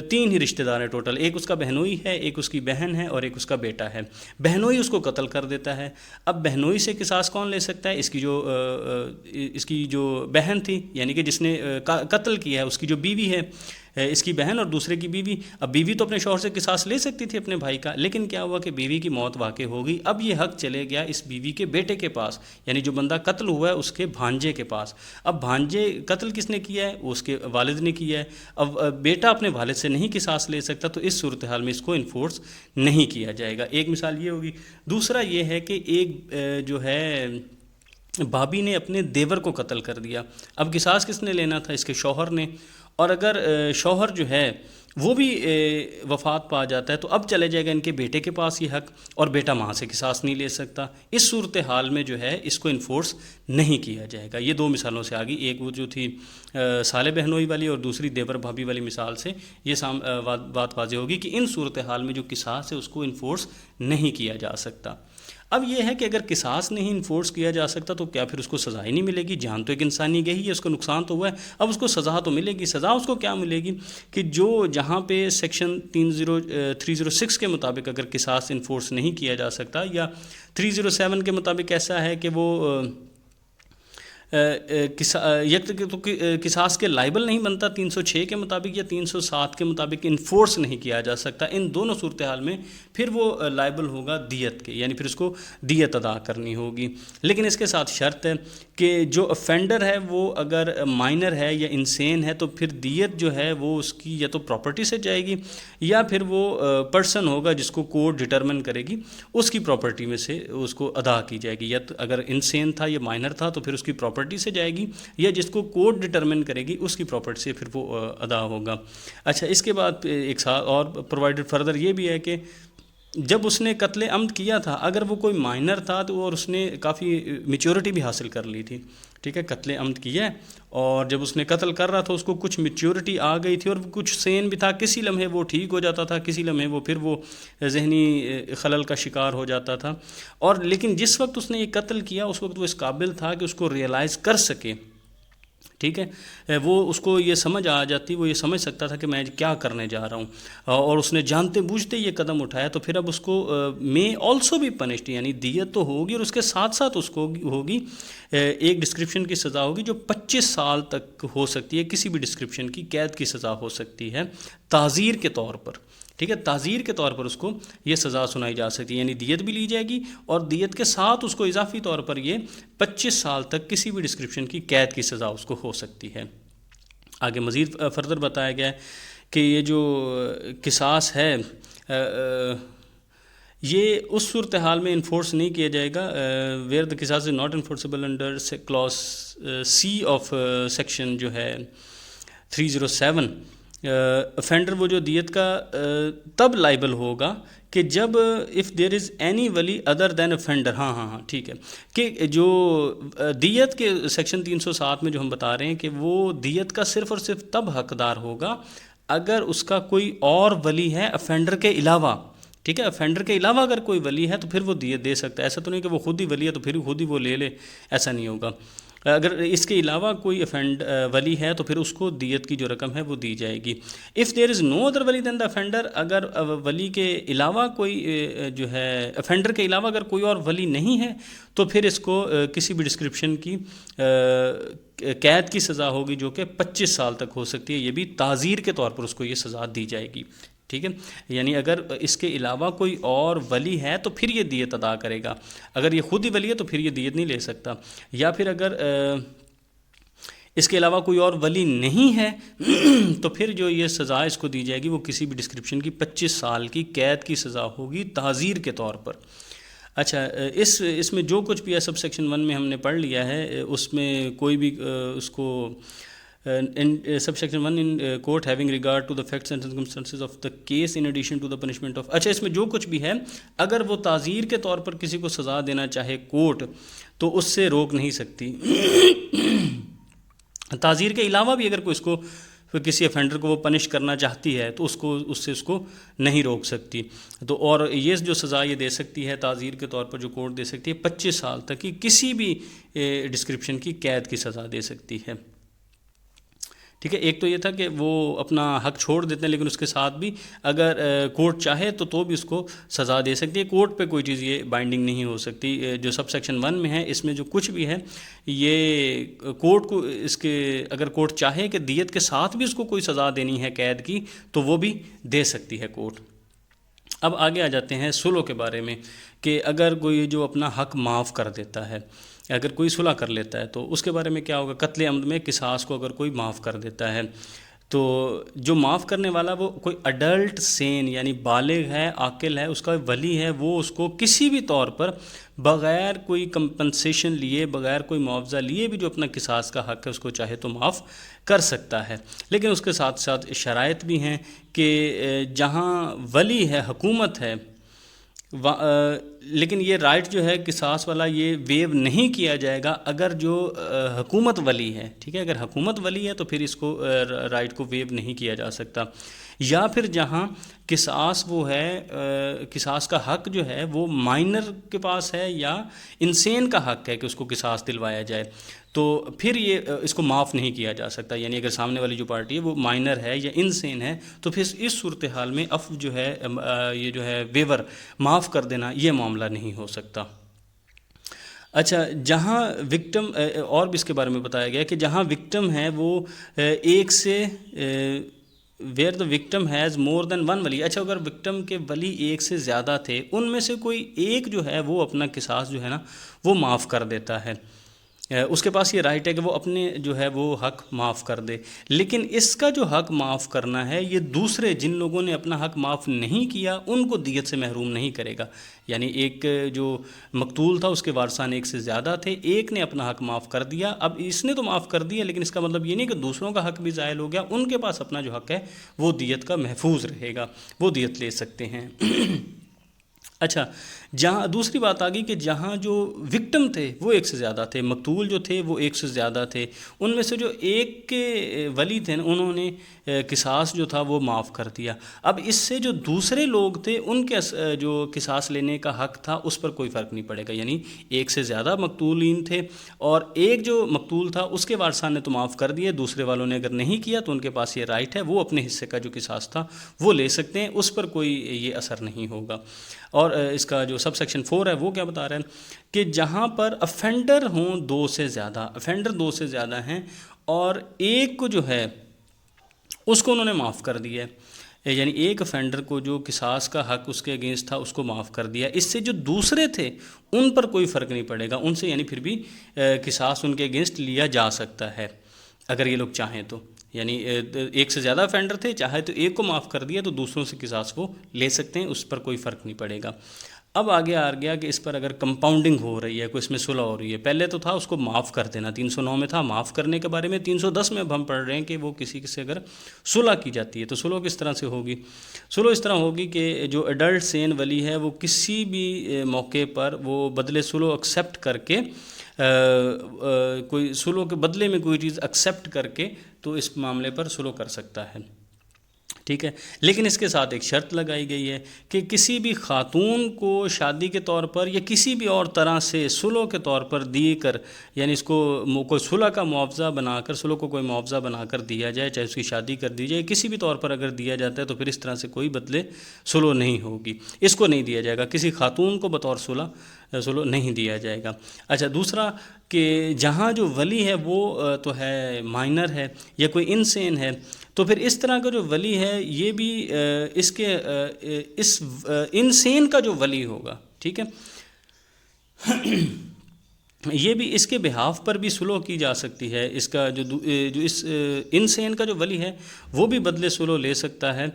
3 ہی رشتہ دار ہیں ٹوٹل، ایک اس کا بہنوئی ہے، ایک اس کی بہن ہے، اور ایک اس کا بیٹا ہے۔ بہنوئی اس کو قتل کر دیتا ہے، اب بہنوئی سے قصاص کون لے سکتا ہے؟ اس کی جو بہن تھی، یعنی کہ جس نے قتل کیا ہے، اس کی جو بیوی ہے، اس کی بہن اور دوسرے کی بیوی۔ اب بیوی تو اپنے شوہر سے قصاص لے سکتی تھی اپنے بھائی کا، لیکن کیا ہوا کہ بیوی کی موت واقع ہو گئی، اب یہ حق چلے گیا اس بیوی کے بیٹے کے پاس، یعنی جو بندہ قتل ہوا ہے اس کے بھانجے کے پاس۔ اب بھانجے قتل کس نے کیا ہے؟ وہ اس کے والد نے کیا ہے، اب بیٹا اپنے والد سے نہیں قصاص لے سکتا، تو اس صورتحال میں اس کو انفورس نہیں کیا جائے گا۔ ایک مثال یہ ہوگی۔ دوسرا یہ ہے کہ ایک جو ہے بھابی نے اپنے دیور کو قتل کر دیا، اب قصاص کس نے لینا تھا؟ اس کے شوہر نے، اور اگر شوہر جو ہے وہ بھی وفات پا جاتا ہے تو اب چلے جائے گا ان کے بیٹے کے پاس یہ حق، اور بیٹا وہاں سے قصاص نہیں لے سکتا۔ اس صورتحال میں جو ہے اس کو انفورس نہیں کیا جائے گا۔ یہ 2 مثالوں سے آگئی، ایک وہ جو تھی سالے بہنوئی والی، اور دوسری دیور بھابی والی مثال سے یہ بات واضح ہوگی کہ ان صورتحال میں جو قصاص ہے اس کو انفورس نہیں کیا جا سکتا۔ اب یہ ہے کہ اگر قصاص نہیں انفورس کیا جا سکتا تو کیا پھر اس کو سزا ہی نہیں ملے گی؟ جان تو ایک انسانی گئی ہے، اس کو نقصان تو ہوا ہے، اب اس کو سزا تو ملے گی۔ سزا اس کو کیا ملے گی کہ جو جہاں پہ سیکشن 306 کے مطابق اگر قصاص انفورس نہیں کیا جا سکتا، یا 307 کے مطابق ایسا ہے کہ وہ یک تو قصاص کے لائبل نہیں بنتا 306 کے مطابق یا 307 کے مطابق انفورس نہیں کیا جا سکتا، ان دونوں صورتحال میں پھر وہ لائبل ہوگا دیت کے، یعنی پھر اس کو دیت ادا کرنی ہوگی. لیکن اس کے ساتھ شرط ہے کہ جو افینڈر ہے وہ اگر مائنر ہے یا انسین ہے تو پھر دیت جو ہے وہ اس کی یا تو پراپرٹی سے جائے گی یا پھر وہ پرسن ہوگا جس کو کورٹ ڈٹرمن کرے گی اس کی پراپرٹی میں سے اس کو ادا کی جائے گی. یا اگر انسین تھا یا مائنر تھا تو پھر اس کی پراپرٹی سے جائے گی، یا جس کو کورٹ ڈٹرمن کرے گی اس کی پراپرٹی سے پھر وہ ادا ہوگا. اچھا، اس کے بعد ایک ساتھ اور پرووائڈڈ فردر یہ بھی ہے کہ جب اس نے قتل عمد کیا تھا اگر وہ کوئی مائنر تھا تو اور اس نے کافی میچورٹی بھی حاصل کر لی تھی، ٹھیک ہے، قتل عمد کیا ہے اور جب اس نے قتل کر رہا تھا اس کو کچھ میچورٹی آ گئی تھی اور کچھ سین بھی تھا، کسی لمحے وہ ٹھیک ہو جاتا تھا، کسی لمحے وہ پھر وہ ذہنی خلل کا شکار ہو جاتا تھا. اور لیکن جس وقت اس نے یہ قتل کیا اس وقت وہ اس قابل تھا کہ اس کو ریئلائز کر سکے، ٹھیک ہے، وہ اس کو یہ سمجھ آ جاتی، وہ یہ سمجھ سکتا تھا کہ میں کیا کرنے جا رہا ہوں، اور اس نے جانتے بوجھتے یہ قدم اٹھایا تو پھر اب اس کو میں آلسو بھی پنشڈ، یعنی دیت تو ہوگی اور اس کے ساتھ ساتھ اس کو ہوگی ایک ڈسکرپشن کی سزا ہوگی جو 25 سال تک ہو سکتی ہے، کسی بھی ڈسکرپشن کی قید کی سزا ہو سکتی ہے تعزیر کے طور پر، ٹھیک ہے، تعزیر کے طور پر اس کو یہ سزا سنائی جا سکتی ہے، یعنی دیت بھی لی جائے گی اور دیت کے ساتھ اس کو اضافی طور پر یہ 25 سال تک کسی بھی ڈسکرپشن کی قید کی سزا اس کو ہو سکتی ہے. آگے مزید فردر بتایا گیا ہے کہ یہ جو قصاص ہے یہ اس صورتحال میں انفورس نہیں کیا جائے گا ویئر دا قصاص is not enforceable under clause C of section جو ہے 307. افینڈر وہ جو دیت کا تب لائبل ہوگا کہ جب اف دیر از اینی ولی ادر دین افینڈر. ہاں ٹھیک ہے، کہ جو دیت کے سیکشن 307 میں جو ہم بتا رہے ہیں کہ وہ دیت کا صرف اور صرف تب حقدار ہوگا اگر اس کا کوئی اور ولی ہے افینڈر کے علاوہ، ٹھیک ہے، افینڈر کے علاوہ اگر کوئی ولی ہے تو پھر وہ دیت دے سکتا ہے. ایسا تو نہیں کہ وہ خود ہی ولی ہے تو پھر خود ہی وہ لے لے، ایسا نہیں ہوگا. اگر اس کے علاوہ کوئی ولی ہے تو پھر اس کو دیت کی جو رقم ہے وہ دی جائے گی. If there is no other ولی دین دا افینڈر، اگر ولی کے علاوہ کوئی جو ہے افینڈر کے علاوہ اگر کوئی اور ولی نہیں ہے تو پھر اس کو کسی بھی ڈسکرپشن کی قید کی سزا ہوگی جو کہ 25 سال تک ہو سکتی ہے، یہ بھی تعزیر کے طور پر اس کو یہ سزا دی جائے گی. ٹھیک ہے، یعنی اگر اس کے علاوہ کوئی اور ولی ہے تو پھر یہ دیت ادا کرے گا، اگر یہ خود ہی ولی ہے تو پھر یہ دیت نہیں لے سکتا. یا پھر اگر اس کے علاوہ کوئی اور ولی نہیں ہے تو پھر جو یہ سزا اس کو دی جائے گی وہ کسی بھی ڈسکرپشن کی 25 سال کی قید کی سزا ہوگی تعزیر کے طور پر. اچھا، اس میں جو کچھ بھی ہے سب سیکشن 1 میں ہم نے پڑھ لیا ہے، اس میں کوئی بھی اس کو sub section 1 in court having regard to the facts and circumstances of the case in addition to the punishment of. اچھا، اس میں جو کچھ بھی ہے اگر وہ تعزیر کے طور پر کسی کو سزا دینا چاہے کورٹ تو اس سے روک نہیں سکتی. تعزیر کے علاوہ بھی اگر کوئی اس کو کسی افینڈر کو وہ پنش کرنا چاہتی ہے تو اس سے اس کو نہیں روک سکتی. تو اور یہ جو سزا یہ دے سکتی ہے تعزیر کے طور پر جو کورٹ دے سکتی ہے 25 سال تک کی کسی بھی ڈسکرپشن کی قید کی سزا دے سکتی ہے. ٹھیک ہے، ایک تو یہ تھا کہ وہ اپنا حق چھوڑ دیتے ہیں لیکن اس کے ساتھ بھی اگر کورٹ چاہے تو بھی اس کو سزا دے سکتی ہے. کورٹ پہ کوئی چیز یہ بائنڈنگ نہیں ہو سکتی. جو سب سیکشن 1 میں ہے اس میں جو کچھ بھی ہے یہ کورٹ کو اس کے اگر کورٹ چاہے کہ دیت کے ساتھ بھی اس کو کوئی سزا دینی ہے قید کی تو وہ بھی دے سکتی ہے کورٹ. اب آگے آ جاتے ہیں صلح کے بارے میں کہ اگر کوئی جو اپنا حق معاف کر دیتا ہے، اگر کوئی صلح کر لیتا ہے تو اس کے بارے میں کیا ہوگا. قتل عمد میں قصاص کو اگر کوئی معاف کر دیتا ہے تو جو معاف کرنے والا وہ کوئی اڈلٹ سین یعنی بالغ ہے، عاقل ہے، اس کا ولی ہے، وہ اس کو کسی بھی طور پر بغیر کوئی کمپنسیشن لیے، بغیر کوئی معاوضہ لیے بھی جو اپنا قصاص کا حق ہے اس کو چاہے تو معاف کر سکتا ہے. لیکن اس کے ساتھ ساتھ شرائط بھی ہیں کہ جہاں ولی ہے، حکومت ہے، لیکن یہ رائٹ جو ہے قصاص والا یہ ویو نہیں کیا جائے گا اگر جو حکومت ولی ہے. ٹھیک ہے، اگر حکومت ولی ہے تو پھر اس کو رائٹ کو ویو نہیں کیا جا سکتا. یا پھر جہاں قصاص وہ ہے، قصاص کا حق جو ہے وہ مائنر کے پاس ہے یا انسین کا حق ہے کہ اس کو قصاص دلوایا جائے تو پھر یہ اس کو معاف نہیں کیا جا سکتا. یعنی اگر سامنے والی جو پارٹی ہے وہ مائنر ہے یا انسین ہے تو پھر اس صورتحال میں عفو جو ہے یہ جو ہے ویور معاف کر دینا یہ معاملہ نہیں ہو سکتا. اچھا، جہاں وکٹم اور بھی اس کے بارے میں بتایا گیا کہ جہاں وکٹم ہے وہ ایک سے where the victim has more than one wholly. اچھا، اگر وکٹم کے ولی ایک سے زیادہ تھے، ان میں سے کوئی ایک جو ہے وہ اپنا قصاص جو ہے نا وہ معاف کر دیتا ہے، اس کے پاس یہ رائٹ ہے کہ وہ اپنے جو ہے وہ حق معاف کر دے. لیکن اس کا جو حق معاف کرنا ہے یہ دوسرے جن لوگوں نے اپنا حق معاف نہیں کیا ان کو دیت سے محروم نہیں کرے گا. یعنی ایک جو مقتول تھا اس کے وارثان ایک سے زیادہ تھے، ایک نے اپنا حق معاف کر دیا. اب اس نے تو معاف کر دیا لیکن اس کا مطلب یہ نہیں کہ دوسروں کا حق بھی زائل ہو گیا، ان کے پاس اپنا جو حق ہے وہ دیت کا محفوظ رہے گا، وہ دیت لے سکتے ہیں. اچھا، جہاں دوسری بات آ گئی کہ جہاں جو وکٹم تھے وہ ایک سے زیادہ تھے، مقتول جو تھے وہ ایک سے زیادہ تھے، ان میں سے جو ایک کے ولی تھے انہوں نے قصاص جو تھا وہ معاف کر دیا. اب اس سے جو دوسرے لوگ تھے ان کے جو قصاص لینے کا حق تھا اس پر کوئی فرق نہیں پڑے گا. یعنی ایک سے زیادہ مقتولین تھے اور ایک جو مقتول تھا اس کے وارثان نے تو معاف کر دیے، دوسرے والوں نے اگر نہیں کیا تو ان کے پاس یہ رائٹ ہے، وہ اپنے حصے کا جو قصاص تھا وہ لے سکتے ہیں، اس پر کوئی یہ اثر نہیں ہوگا. اور اس کا جو سب سیکشن 4 ہے وہ کیا بتا رہے ہیں کہ جہاں پر افینڈر ہوں دو سے زیادہ، افینڈر دو سے زیادہ ہیں اور ایک کو جو ہے اس کو انہوں نے معاف کر دیا ہے، یعنی ایک افینڈر کو جو قصاص کا حق اس کے اگینسٹ تھا اس کو معاف کر دیا، اس سے جو دوسرے تھے ان پر کوئی فرق نہیں پڑے گا، ان سے یعنی پھر بھی قصاص ان کے اگینسٹ لیا جا سکتا ہے اگر یہ لوگ چاہیں تو. یعنی ایک سے زیادہ افینڈر تھے، چاہے تو ایک کو معاف کر دیا تو دوسروں سے قصاص وہ لے سکتے ہیں، اس پر کوئی فرق نہیں پڑے گا. اب آگے آ گیا کہ اس پر اگر کمپاؤنڈنگ ہو رہی ہے، کوئی اس میں صلح ہو رہی ہے، پہلے تو تھا اس کو معاف کر دینا، 309 میں تھا معاف کرنے کے بارے میں، 310 میں اب ہم پڑھ رہے ہیں کہ وہ کسی سے اگر صلح کی جاتی ہے تو صلح کس طرح سے ہوگی. صلح اس طرح ہوگی کہ جو ایڈلٹ سین ولی ہے وہ کسی بھی موقع پر وہ بدلے صلح ایکسیپٹ کر کے کوئی صلح کے بدلے میں کوئی چیز ایکسیپٹ کر کے تو اس معاملے پر صلح کر سکتا ہے. ٹھیک ہے، لیکن اس کے ساتھ ایک شرط لگائی گئی ہے کہ کسی بھی خاتون کو شادی کے طور پر یا کسی بھی اور طرح سے صلح کے طور پر دی کر، یعنی اس کو کوئی صلح کا معاوضہ بنا کر، صلح کو کوئی معاوضہ بنا کر دیا جائے، چاہے اس کی شادی کر دی جائے، کسی بھی طور پر اگر دیا جاتا ہے تو پھر اس طرح سے کوئی بدلے صلح نہیں ہوگی، اس کو نہیں دیا جائے گا، کسی خاتون کو بطور صلح نہیں دیا جائے گا. اچھا، دوسرا کہ جہاں جو ولی ہے وہ تو ہے مائنر ہے یا کوئی انسین ہے، تو پھر اس طرح کا جو ولی ہے یہ بھی اس کے اس انسین کا جو ولی ہوگا، ٹھیک ہے، یہ بھی اس کے بہاف پر بھی صلح کی جا سکتی ہے. اس کا جو اس انسین کا جو ولی ہے وہ بھی بدلے صلح لے سکتا ہے،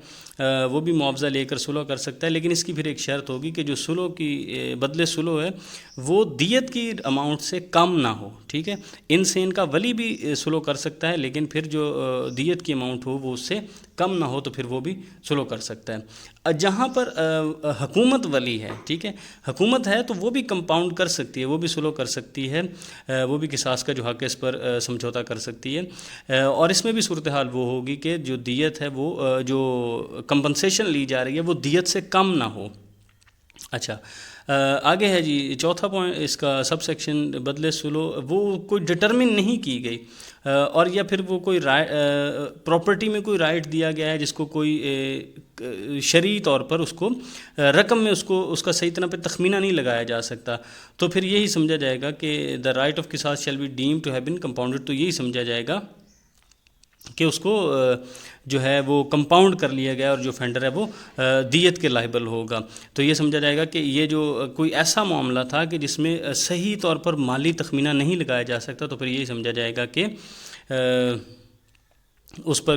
وہ بھی معاوضہ لے کر صلح کر سکتا ہے، لیکن اس کی پھر ایک شرط ہوگی کہ جو صلح کی بدلے صلح ہے وہ دیت کی اماؤنٹ سے کم نہ ہو. ٹھیک ہے، انسین کا ولی بھی صلح کر سکتا ہے لیکن پھر جو دیت کی اماؤنٹ ہو وہ اس سے کم نہ ہو تو پھر وہ بھی صلح کر سکتا ہے. جہاں پر حکومت ولی ہے، ٹھیک ہے، حکومت ہے تو وہ بھی کمپاؤنڈ کر سکتی ہے، وہ بھی صلح کر سکتی ہے، وہ بھی قصاص کا جو حق ہے اس پر سمجھوتا کر سکتی ہے. اور اس میں بھی صورتحال وہ ہوگی کہ جو دیت ہے وہ جو کمپنسیشن لی جا رہی ہے وہ دیت سے کم نہ ہو. اچھا، آگے ہے جی چوتھا پوائنٹ اس کا سب سیکشن بدلے صلح، وہ کوئی ڈٹرمن نہیں کی گئی اور یا پھر وہ کوئی پراپرٹی میں کوئی رائٹ دیا گیا ہے جس کو کوئی شرعی طور پر اس کو رقم میں اس کا صحیح طرح پہ تخمینہ نہیں لگایا جا سکتا، تو پھر یہی سمجھا جائے گا کہ دا رائٹ آف قصاص shall be deemed to have been compounded, تو یہی سمجھا جائے گا کہ اس کو جو ہے وہ کمپاؤنڈ کر لیا گیا اور جو فینڈر ہے وہ دیت کے لائبل ہوگا. تو یہ سمجھا جائے گا کہ یہ جو کوئی ایسا معاملہ تھا کہ جس میں صحیح طور پر مالی تخمینہ نہیں لگایا جا سکتا، تو پھر یہی سمجھا جائے گا کہ اس پر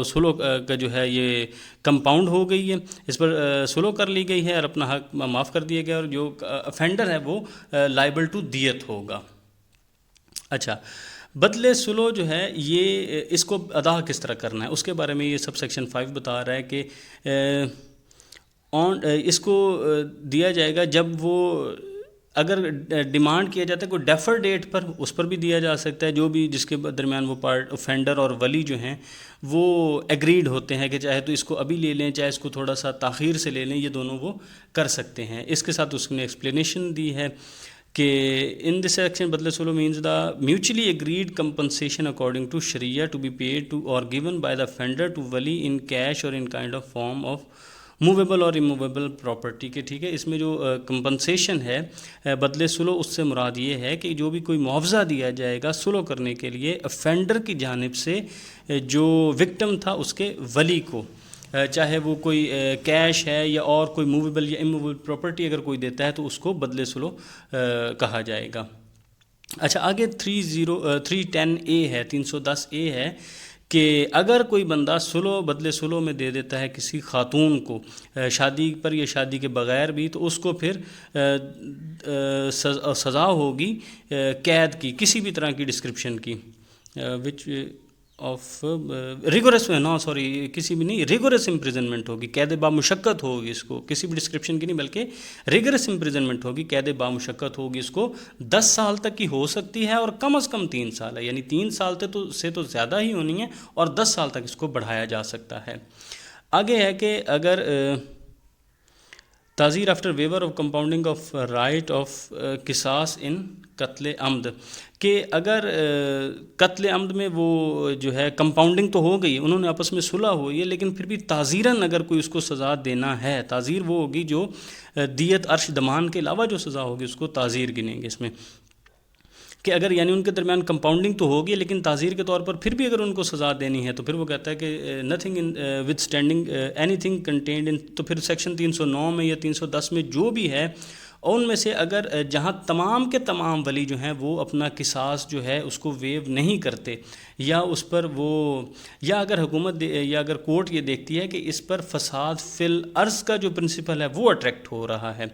صلح کا جو ہے یہ کمپاؤنڈ ہو گئی ہے، اس پر صلح کر لی گئی ہے اور اپنا حق معاف کر دیا گیا اور جو افینڈر ہے وہ لائبل ٹو دیت ہوگا. اچھا، بدلے صلح جو ہے یہ اس کو ادا کس طرح کرنا ہے اس کے بارے میں یہ سب سیکشن 5 بتا رہا ہے کہ اس کو دیا جائے گا جب وہ اگر ڈیمانڈ کیا جاتا ہے کوئی ڈیفر ڈیٹ پر، اس پر بھی دیا جا سکتا ہے، جو بھی جس کے درمیان وہ پارٹ افینڈر اور ولی جو ہیں وہ ایگریڈ ہوتے ہیں کہ چاہے تو اس کو ابھی لے لیں چاہے اس کو تھوڑا سا تاخیر سے لے لیں، یہ دونوں وہ کر سکتے ہیں. اس کے ساتھ اس نے ایکسپلینیشن دی ہے کہ ان دس سیکشن بدلے صلح means the mutually agreed compensation according to شریعہ to be paid to or given by the offender to ولی in cash or in kind of form of movable or immovable property کے، ٹھیک ہے. اس میں جو کمپنسیشن ہے بدلے سلو، اس سے مراد یہ ہے کہ جو بھی کوئی معاوضہ دیا جائے گا سلو کرنے کے لیے افینڈر کی جانب سے جو وکٹم تھا اس کے ولی کو، چاہے وہ کوئی کیش ہے یا اور کوئی موویبل یا اموویبل پراپرٹی اگر کوئی دیتا ہے تو اس کو بدلے سلو کہا جائے گا. اچھا آگے 310A ہے، 310A ہے کہ اگر کوئی بندہ سلو بدلے سلو میں دے دیتا ہے کسی خاتون کو شادی پر یا شادی کے بغیر بھی، تو اس کو پھر سزا ہوگی قید کی، کسی بھی طرح کی ڈسکرپشن کی، وچ آف ریگورس کسی بھی نہیں، ریگورس امپریزنمنٹ ہوگی، قید بامشقت ہوگی اس کو، کسی بھی ڈسکرپشن کی نہیں بلکہ ریگورس امپریزنمنٹ ہوگی، قید بامشقت ہوگی. اس کو 10 سال تک کی ہو سکتی ہے اور کم از کم 3 سال ہے، یعنی 3 سال سے تو زیادہ ہی ہونی ہے اور 10 سال تک اس کو بڑھایا جا سکتا ہے. آگے ہے کہ اگر تعزیر after waiver of compounding of right of قصاص ان قتل عمد، کہ اگر قتل عمد میں وہ جو ہے کمپاؤنڈنگ تو ہو گئی، انہوں نے آپس میں صلح ہوئی ہے، لیکن پھر بھی تعزیراً اگر کوئی اس کو سزا دینا ہے، تعزیر وہ ہوگی جو دیت عرش دمان کے علاوہ جو سزا ہوگی اس کو تعزیر گنیں گے. اس میں کہ اگر یعنی ان کے درمیان کمپاؤنڈنگ تو ہوگی لیکن تعزیر کے طور پر پھر بھی اگر ان کو سزا دینی ہے تو پھر وہ کہتا ہے کہ notwithstanding anything contained in, تو پھر سیکشن 309 میں یا 310 میں جو بھی ہے ان میں سے اگر جہاں تمام کے تمام ولی جو ہیں وہ اپنا قصاص جو ہے اس کو ویو نہیں کرتے، یا اس پر وہ، یا اگر حکومت یا اگر کورٹ یہ دیکھتی ہے کہ اس پر فساد فی الارض کا جو پرنسپل ہے وہ اٹریکٹ ہو رہا ہے،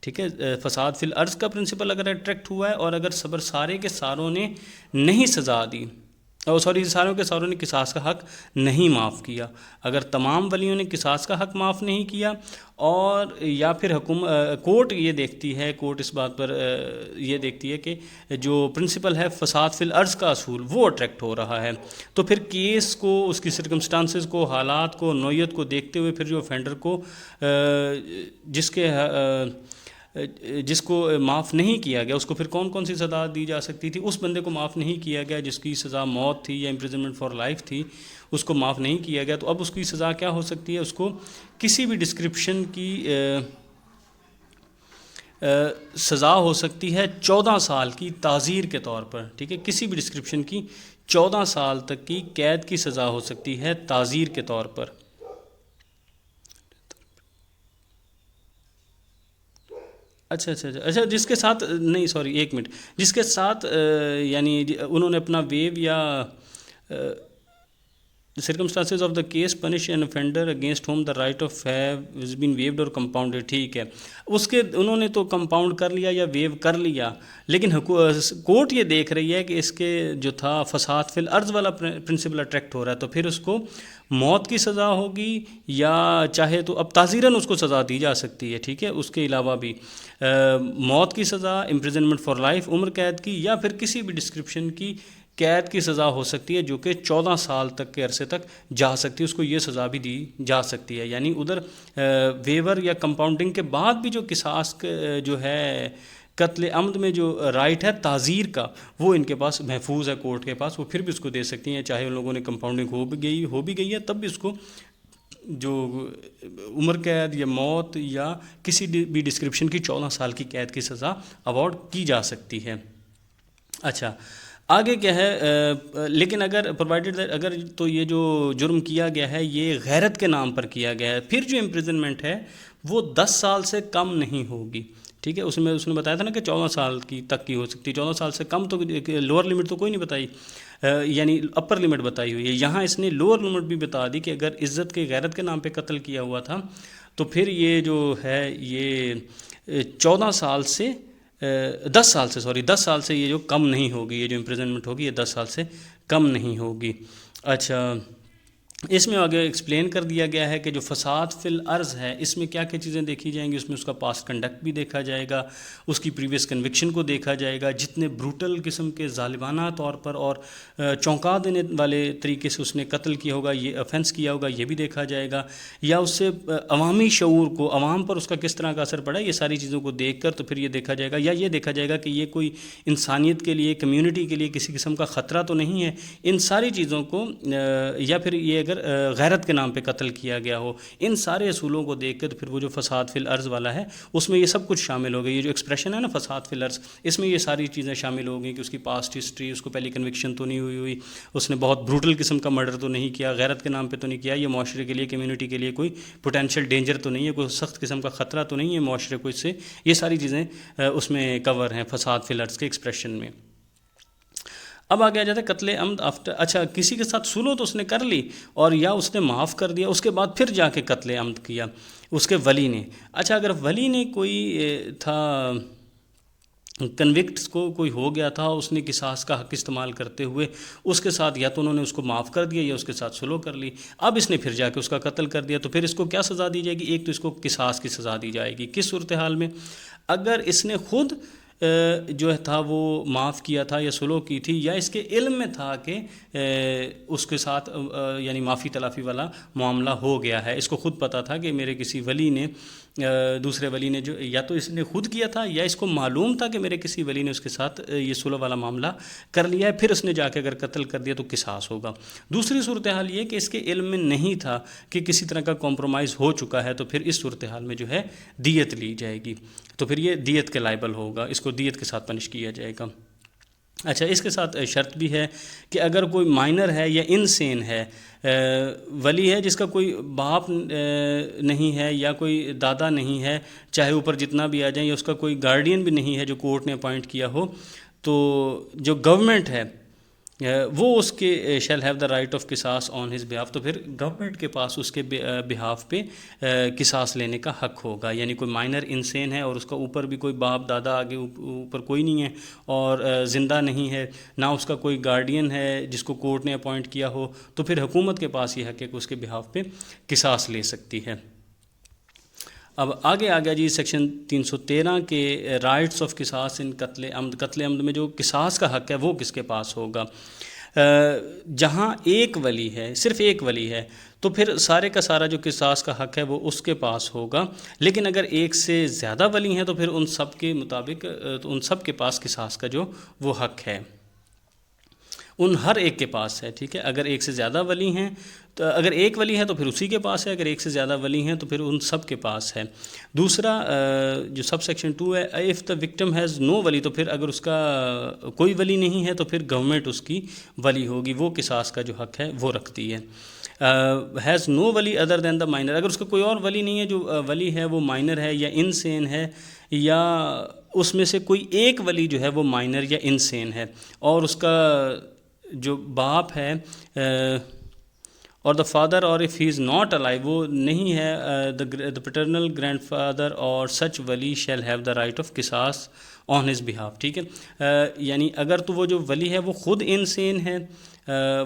ٹھیک ہے، فساد فی الارض کا پرنسپل اگر اٹریکٹ ہوا ہے اور اگر صبر سارے کے ساروں نے نہیں سزا دی، ساروں کے ساروں نے قصاص کا حق نہیں معاف کیا، اگر تمام ولیوں نے قصاص کا حق معاف نہیں کیا، اور یا پھر کورٹ یہ دیکھتی ہے، کورٹ اس بات پر یہ دیکھتی ہے کہ جو پرنسپل ہے فساد فی الارض کا اصول وہ اٹریکٹ ہو رہا ہے، تو پھر کیس کو، اس کی سرکمسٹانسز کو، حالات کو، نوعیت کو دیکھتے ہوئے پھر جو افینڈر کو جس کو معاف نہیں کیا گیا اس کو پھر کون کون سی سزا دی جا سکتی تھی. اس بندے کو معاف نہیں کیا گیا جس کی سزا موت تھی یا امپریزنمنٹ فار لائف تھی، اس کو معاف نہیں کیا گیا، تو اب اس کی سزا کیا ہو سکتی ہے؟ اس کو کسی بھی ڈسکرپشن کی سزا ہو سکتی ہے 14 سال کی تعزیر کے طور پر، ٹھیک ہے، کسی بھی ڈسکرپشن کی 14 سال تک کی قید کی سزا ہو سکتی ہے تعزیر کے طور پر. اچھا جس کے ساتھ نہیں ایک منٹ، جس کے ساتھ یعنی انہوں نے اپنا ویو یا circumstances of the case punish an offender against whom the right of have has been waived or compounded، ٹھیک ہے، اس کے انہوں نے تو کمپاؤنڈ کر لیا یا ویو کر لیا، لیکن کورٹ یہ دیکھ رہی ہے کہ اس کے جو تھا فساد فی الارض والا پرنسپل اٹریکٹ ہو رہا ہے، تو پھر اس کو موت کی سزا ہوگی یا چاہے تو اب تعزیراً اس کو سزا دی جا سکتی ہے، ٹھیک ہے، اس کے علاوہ بھی موت کی سزا، امپریزنمنٹ فار لائف عمر قید کی، یا پھر کسی بھی ڈسکرپشن کی قید کی سزا ہو سکتی ہے جو کہ 14 سال تک کے عرصے تک جا سکتی ہے، اس کو یہ سزا بھی دی جا سکتی ہے. یعنی ادھر ویور یا کمپاؤنڈنگ کے بعد بھی جو قصاص جو ہے قتل عمد میں جو رائٹ ہے تعزیر کا وہ ان کے پاس محفوظ ہے، کورٹ کے پاس، وہ پھر بھی اس کو دے سکتی ہیں، چاہے ان لوگوں نے کمپاؤنڈنگ ہو بھی گئی ہے تب بھی اس کو جو عمر قید یا موت یا کسی بھی ڈسکرپشن کی 14 سال کی قید کی سزا اوارڈ کی جا سکتی ہے. اچھا آگے کیا ہے، لیکن اگر پرووائڈیڈ اگر تو یہ جو جرم کیا گیا ہے یہ غیرت کے نام پر کیا گیا ہے، پھر جو امپریزنمنٹ ہے وہ 10 سال سے کم نہیں ہوگی، ٹھیک ہے، اس نے بتایا تھا نا کہ 14 سال کی تک کی ہو سکتی، 14 سال سے کم تو لوور لمٹ تو کوئی نہیں بتائی، یعنی اپر لمٹ بتائی ہوئی ہے، یہاں اس نے لوور لمٹ بھی بتا دی کہ اگر عزت کے غیرت کے نام پہ قتل کیا ہوا تھا تو پھر یہ جو ہے یہ 14 سال سے 10 سال سے یہ جو کم نہیں ہوگی، یہ جو امپریزنمنٹ ہوگی یہ 10 سال سے کم نہیں ہوگی. اچھا اس میں آگے ایکسپلین کر دیا گیا ہے کہ جو فساد فی الارض ہے اس میں کیا کیا چیزیں دیکھی جائیں گی، اس میں اس کا پاسٹ کنڈکٹ بھی دیکھا جائے گا، اس کی پریویس کنوکشن کو دیکھا جائے گا، جتنے بروٹل قسم کے ظالمانہ طور پر اور چونکا دینے والے طریقے سے اس نے قتل کیا ہوگا، یہ افینس کیا ہوگا، یہ بھی دیکھا جائے گا، یا اس سے عوامی شعور کو، عوام پر اس کا کس طرح کا اثر پڑا ہے، یہ ساری چیزوں کو دیکھ کر تو پھر یہ دیکھا جائے گا، یا یہ دیکھا جائے گا کہ یہ کوئی انسانیت کے لیے، کمیونٹی کے لیے کسی قسم کا خطرہ تو نہیں ہے. ان ساری چیزوں کو، یا پھر یہ اگر غیرت کے نام پہ قتل کیا گیا ہو. ان سارے اصولوں کو دیکھ کے تو پھر وہ جو فساد فی الارض والا ہے اس میں یہ سب کچھ شامل ہو گئی. یہ جو ایکسپریشن ہے نا فساد فی الارض, اس میں یہ ساری چیزیں شامل ہو گئیں کہ اس کی پاسٹ ہسٹری, اس کو پہلی کنوکشن تو نہیں ہوئی, اس نے بہت بروٹل قسم کا مرڈر تو نہیں کیا, غیرت کے نام پہ تو نہیں کیا, یہ معاشرے کے لیے, کمیونٹی کے لیے کوئی پوٹینشیل ڈینجر تو نہیں ہے, کوئی سخت قسم کا خطرہ تو نہیں ہے معاشرے کو اس سے. یہ ساری چیزیں اس میں کور ہیں فساد فی الارض کے ایکسپریشن میں. اب آگے آ جاتا ہے قتل عمد آفٹر. اچھا, کسی کے ساتھ سلو تو اس نے کر لی اور یا اس نے معاف کر دیا, اس کے بعد پھر جا کے قتل عمد کیا اس کے ولی نے. اچھا, اگر ولی نے کوئی تھا کنوکٹس کو کوئی ہو گیا تھا, اس نے قصاص کا حق استعمال کرتے ہوئے اس کے ساتھ یا تو انہوں نے اس کو معاف کر دیا یا اس کے ساتھ سلو کر لی, اب اس نے پھر جا کے اس کا قتل کر دیا, تو پھر اس کو کیا سزا دی جائے گی؟ ایک تو اس کو قصاص کی سزا دی جائے گی. کس صورتحال میں؟ اگر اس نے خود جو تھا وہ معاف کیا تھا یا سلو کی تھی, یا اس کے علم میں تھا کہ اس کے ساتھ یعنی معافی تلافی والا معاملہ ہو گیا ہے, اس کو خود پتہ تھا کہ میرے کسی ولی نے, دوسرے ولی نے جو, یا تو اس نے خود کیا تھا یا اس کو معلوم تھا کہ میرے کسی ولی نے اس کے ساتھ یہ سلو والا معاملہ کر لیا ہے, پھر اس نے جا کے اگر قتل کر دیا تو قصاص ہوگا. دوسری صورتحال یہ کہ اس کے علم میں نہیں تھا کہ کسی طرح کا کمپرومائز ہو چکا ہے, تو پھر اس صورتحال میں جو ہے دیت لی جائے گی, تو پھر یہ دیت کے لائبل ہوگا, اس کو دیت کے ساتھ پنش کیا جائے گا. اچھا, اس کے ساتھ شرط بھی ہے کہ اگر کوئی مائنر ہے یا انسین ہے, ولی ہے جس کا کوئی باپ نہیں ہے یا کوئی دادا نہیں ہے, چاہے اوپر جتنا بھی آ جائیں, یا اس کا کوئی گارڈین بھی نہیں ہے جو کورٹ نے اپوائنٹ کیا ہو, تو جو گورنمنٹ ہے وہ اس کے shall have the right of قصاص آن ہز بہاف, تو پھر گورنمنٹ کے پاس اس کے بہاف پہ قصاص لینے کا حق ہوگا. یعنی کوئی مائنر انسین ہے اور اس کا اوپر بھی کوئی باپ دادا آگے اوپر کوئی نہیں ہے اور زندہ نہیں ہے, نہ اس کا کوئی گارڈین ہے جس کو کورٹ نے اپوائنٹ کیا ہو, تو پھر حکومت کے پاس یہ حق ہے کہ اس کے بہاف پہ قصاص لے سکتی ہے. اب آگے آ گیا جی سیکشن 313 کے رائٹس آف قصاص ان قتل عمد. قتل عمد میں جو قصاص کا حق ہے وہ کس کے پاس ہوگا؟ جہاں ایک ولی ہے, صرف ایک ولی ہے, تو پھر سارے کا سارا جو قصاص کا حق ہے وہ اس کے پاس ہوگا. لیکن اگر ایک سے زیادہ ولی ہیں تو پھر ان سب کے مطابق ان سب کے پاس قصاص کا جو وہ حق ہے, ان ہر ایک کے پاس ہے. ٹھیک ہے, اگر ایک سے زیادہ ولی ہیں تو اگر ایک ولی ہے تو پھر اسی کے پاس ہے, اگر ایک سے زیادہ ولی ہیں تو پھر ان سب کے پاس ہے. دوسرا جو سب سیکشن 2 ہے, if the victim has no ولی, تو پھر اگر اس کا کوئی ولی نہیں ہے تو پھر گورنمنٹ اس کی ولی ہوگی, وہ قصاص کا جو حق ہے وہ رکھتی ہے. ہیز نو ولی ادر دین دا مائنر, اگر اس کا کوئی اور ولی نہیں ہے, جو ولی ہے وہ مائنر ہے یا انسین ہے, یا اس میں سے کوئی ایک ولی جو ہے وہ مائنر یا انسین ہے, اور اس کا جو باپ ہے اور دا فادر اور if he is not alive, وہ نہیں ہے, دا پیٹرنل گرینڈ فادر اور سچ ولی shall have the right of قصاص آن ہز بہاف. ٹھیک ہے, یعنی اگر تو وہ جو ولی ہے وہ خود انسین ہے,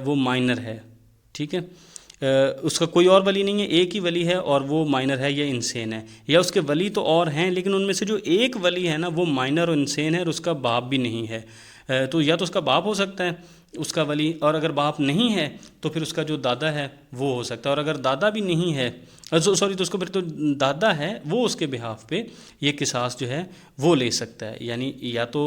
وہ مائنر ہے, ٹھیک ہے, اس کا کوئی اور ولی نہیں ہے, ایک ہی ولی ہے اور وہ مائنر ہے یا انسین ہے, یا اس کے ولی تو اور ہیں لیکن ان میں سے جو ایک ولی ہے نا وہ مائنر اور انسین ہے اور اس کا باپ بھی نہیں ہے, تو یا تو اس کا باپ ہو سکتا ہے اس کا ولی, اور اگر باپ نہیں ہے تو پھر اس کا جو دادا ہے وہ ہو سکتا ہے, اور اگر دادا بھی نہیں ہے سوری تو اس کو پھر تو دادا ہے وہ اس کے بہاف پہ یہ قصاص جو ہے وہ لے سکتا ہے. یعنی یا تو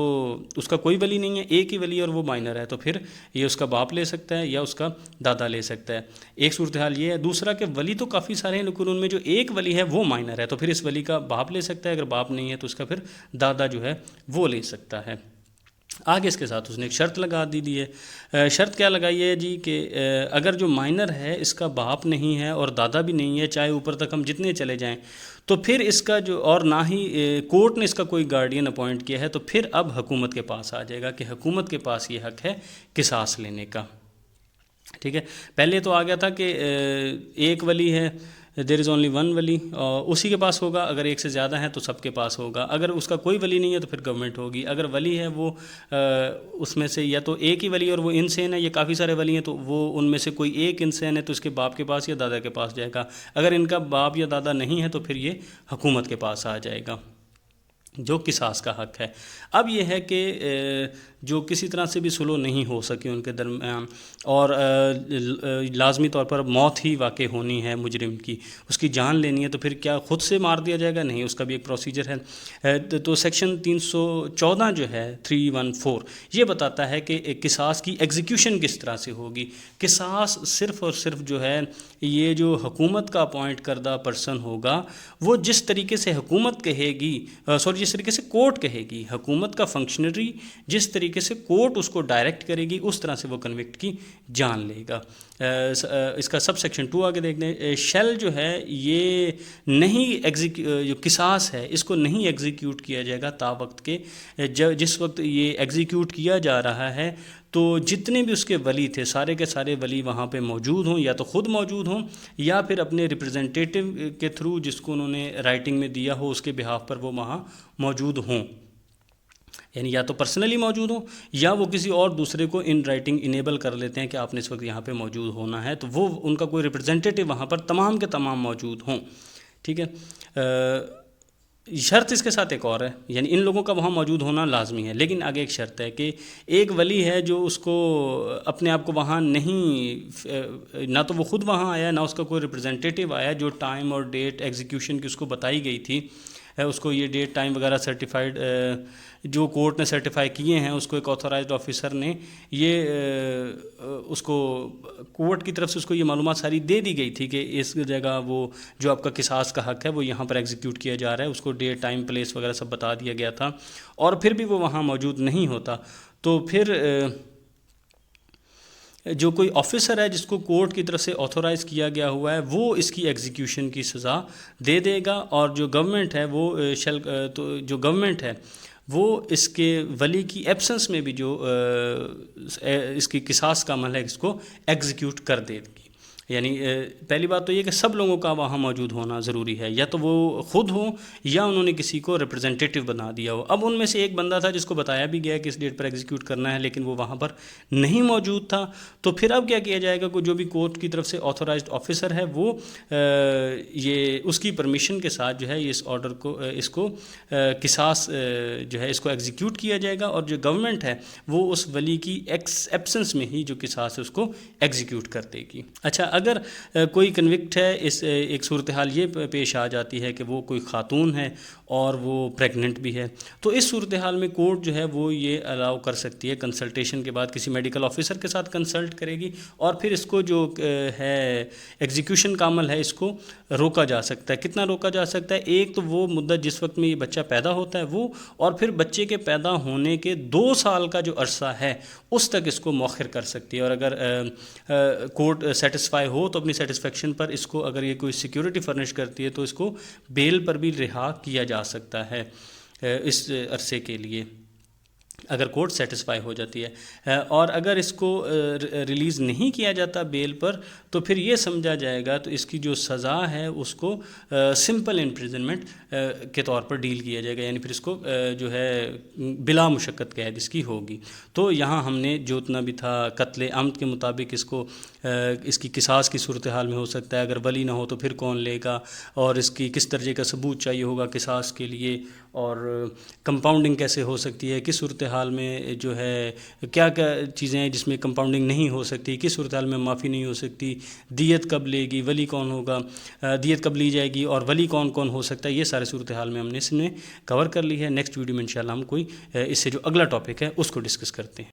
اس کا کوئی ولی نہیں ہے, ایک ہی ولی اور وہ مائنر ہے, تو پھر یہ اس کا باپ لے سکتا ہے یا اس کا دادا لے سکتا ہے. ایک صورتحال یہ ہے. دوسرا کہ ولی تو کافی سارے ہیں لیکن ان میں جو ایک ولی ہے وہ مائنر ہے, تو پھر اس ولی کا باپ لے سکتا ہے, اگر باپ نہیں ہے تو اس کا پھر دادا جو ہے وہ لے سکتا ہے. آگے اس کے ساتھ اس نے ایک شرط لگا دی ہے. شرط کیا لگائی ہے جی کہ اگر جو مائنر ہے اس کا باپ نہیں ہے اور دادا بھی نہیں ہے, چاہے اوپر تک ہم جتنے چلے جائیں, تو پھر اس کا جو, اور نہ ہی کورٹ نے اس کا کوئی گارڈین اپوائنٹ کیا ہے, تو پھر اب حکومت کے پاس آ جائے گا کہ حکومت کے پاس یہ حق ہے قصاص لینے کا. ٹھیک ہے, پہلے تو آ گیا تھا کہ ایک ولی ہے, دیر از اونلی ون ولی, اسی کے پاس ہوگا, اگر ایک سے زیادہ ہیں تو سب کے پاس ہوگا, اگر اس کا کوئی ولی نہیں ہے تو پھر گورنمنٹ ہوگی, اگر ولی ہے وہ اس میں سے یا تو ایک ہی ولی اور وہ انسین ہے, یا کافی سارے ولی ہیں تو وہ ان میں سے کوئی ایک انسین ہے تو اس کے باپ کے پاس یا دادا کے پاس جائے گا, اگر ان کا باپ یا دادا نہیں ہے تو پھر یہ حکومت کے پاس آ جائے گا. جو قصاص کا حق ہے۔ اب یہ ہے کہ جو کسی طرح سے بھی سلو نہیں ہو سکی ان کے درمیان، اور لازمی طور پر موت ہی واقع ہونی ہے مجرم کی، اس کی جان لینی ہے، تو پھر کیا خود سے مار دیا جائے گا؟ نہیں، اس کا بھی ایک پروسیجر ہے۔ تو سیکشن 314 جو ہے 314 یہ بتاتا ہے کہ قصاص کی ایگزیکیوشن کس طرح سے ہوگی۔ قصاص صرف اور صرف جو ہے یہ جو حکومت کا اپوائنٹ کردہ پرسن ہوگا، وہ جس طریقے سے حکومت کہے گی، جس طریقے سے کورٹ کہے گی، حکومت کا فنکشنری جس طریقے سے کورٹ اس کو ڈائریکٹ کرے گی اس طرح سے وہ کنوکٹ کی جان لے گا۔ اس کا سب سیکشن 2 آگے دیکھ لیں۔ شیل جو ہے یہ نہیں جو قصاص ہے اس کو نہیں ایگزیکیوٹ کیا جائے گا تا وقت کے جس وقت یہ ایگزیکیوٹ کیا جا رہا ہے تو جتنے بھی اس کے ولی تھے سارے کے سارے ولی وہاں پہ موجود ہوں، یا تو خود موجود ہوں یا پھر اپنے ریپرزنٹیٹیو کے تھرو جس کو انہوں نے رائٹنگ میں دیا ہو اس کے بہاف پر وہ وہاں موجود ہوں، یعنی یا تو پرسنلی موجود ہوں یا وہ کسی اور دوسرے کو ان رائٹنگ انیبل کر لیتے ہیں کہ آپ نے اس وقت یہاں پہ موجود ہونا ہے، تو وہ ان کا کوئی ریپرزنٹیٹیو وہاں پر تمام کے تمام موجود ہوں۔ ٹھیک ہے، شرط اس کے ساتھ ایک اور ہے، یعنی ان لوگوں کا وہاں موجود ہونا لازمی ہے، لیکن آگے ایک شرط ہے کہ ایک ولی ہے جو اس کو اپنے آپ کو وہاں نہیں، نہ تو وہ خود وہاں آیا نہ اس کا کوئی ریپرزنٹیٹیو آیا، جو ٹائم اور ڈیٹ ایگزیکیوشن کی اس کو بتائی گئی تھی، اس کو یہ ڈیٹ ٹائم وغیرہ سرٹیفائڈ جو کورٹ نے سرٹیفائی کیے ہیں اس کو ایک آتھورائزڈ آفیسر نے یہ اس کو کورٹ کی طرف سے اس کو یہ معلومات ساری دے دی گئی تھی کہ اس جگہ وہ جو آپ کا قصاص کا حق ہے وہ یہاں پر ایگزیکیوٹ کیا جا رہا ہے، اس کو ڈیٹ ٹائم پلیس وغیرہ سب بتا دیا گیا تھا، اور پھر بھی وہ وہاں موجود نہیں ہوتا، تو پھر جو کوئی آفیسر ہے جس کو کورٹ کی طرف سے آتھورائز کیا گیا ہوا ہے وہ اس کی ایگزیکیوشن کی سزا دے دے گا، اور جو گورنمنٹ ہے وہ جو گورنمنٹ ہے وہ اس کے ولی کی ایبسنس میں بھی جو اس کی قصاص کا عمل ہے اس کو ایگزیکیوٹ کر دے گی۔ یعنی پہلی بات تو یہ کہ سب لوگوں کا وہاں موجود ہونا ضروری ہے، یا تو وہ خود ہوں یا انہوں نے کسی کو ریپرزنٹیٹیو بنا دیا ہو۔ اب ان میں سے ایک بندہ تھا جس کو بتایا بھی گیا کہ اس ڈیٹ پر ایگزیکیوٹ کرنا ہے لیکن وہ وہاں پر نہیں موجود تھا، تو پھر اب کیا کیا جائے گا کہ جو بھی کورٹ کی طرف سے آتھورائزڈ آفیسر ہے وہ یہ اس کی پرمیشن کے ساتھ جو ہے اس آرڈر کو اس کو قصاص جو ہے اس کو ایگزیکیوٹ کیا جائے گا، اور جو گورنمنٹ ہے وہ اس ولی کی ایبسنس میں ہی جو قصاص ہے اس کو ایگزیکیوٹ کر دے گی۔ اچھا، اگر کوئی کنوکٹ ہے، اس ایک صورتحال یہ پیش آ جاتی ہے کہ وہ کوئی خاتون ہے اور وہ پریگننٹ بھی ہے، تو اس صورتحال میں کورٹ جو ہے وہ یہ الاؤ کر سکتی ہے، کنسلٹیشن کے بعد کسی میڈیکل آفیسر کے ساتھ کنسلٹ کرے گی، اور پھر اس کو جو ہے ایگزیکیوشن کا عمل ہے اس کو روکا جا سکتا ہے۔ کتنا روکا جا سکتا ہے؟ ایک تو وہ مدت جس وقت میں یہ بچہ پیدا ہوتا ہے وہ، اور پھر بچے کے پیدا ہونے کے 2 سال کا جو عرصہ ہے اس تک اس کو مؤخر کر سکتی ہے، اور اگر کورٹ سیٹسفائی ہو تو اپنی سیٹسفیکشن پر اس کو اگر یہ کوئی سیکیورٹی فرنش کرتی ہے تو اس کو بیل پر بھی رہا کیا جا سکتا ہے اس عرصے کے لیے، اگر کورٹ سیٹسفائی ہو جاتی ہے۔ اور اگر اس کو ریلیز نہیں کیا جاتا بیل پر تو پھر یہ سمجھا جائے گا تو اس کی جو سزا ہے اس کو سمپل امپریزنمنٹ کے طور پر ڈیل کیا جائے گا، یعنی پھر اس کو جو ہے بلا مشقت قید اس کی ہوگی۔ تو یہاں ہم نے جو اتنا بھی تھا قتل عمد کے مطابق اس کو اس کی قصاص کی صورتحال میں ہو سکتا ہے، اگر ولی نہ ہو تو پھر کون لے گا، اور اس کی کس درجے کا ثبوت چاہیے ہوگا قصاص کے لیے، اور کمپاؤنڈنگ کیسے ہو سکتی ہے، کس صورتحال میں جو ہے کیا کیا چیزیں ہیں جس میں کمپاؤنڈنگ نہیں ہو سکتی، کس صورتحال میں معافی نہیں ہو سکتی، دیت کب لے گی، ولی کون ہوگا، دیت کب لی جائے گی، اور ولی کون کون ہو سکتا ہے، یہ سارے صورتحال میں ہم نے اس میں کور کر لی ہے۔ نیکسٹ ویڈیو میں انشاءاللہ ہم کوئی اس سے جو اگلا ٹاپک ہے اس کو ڈسکس کرتے ہیں۔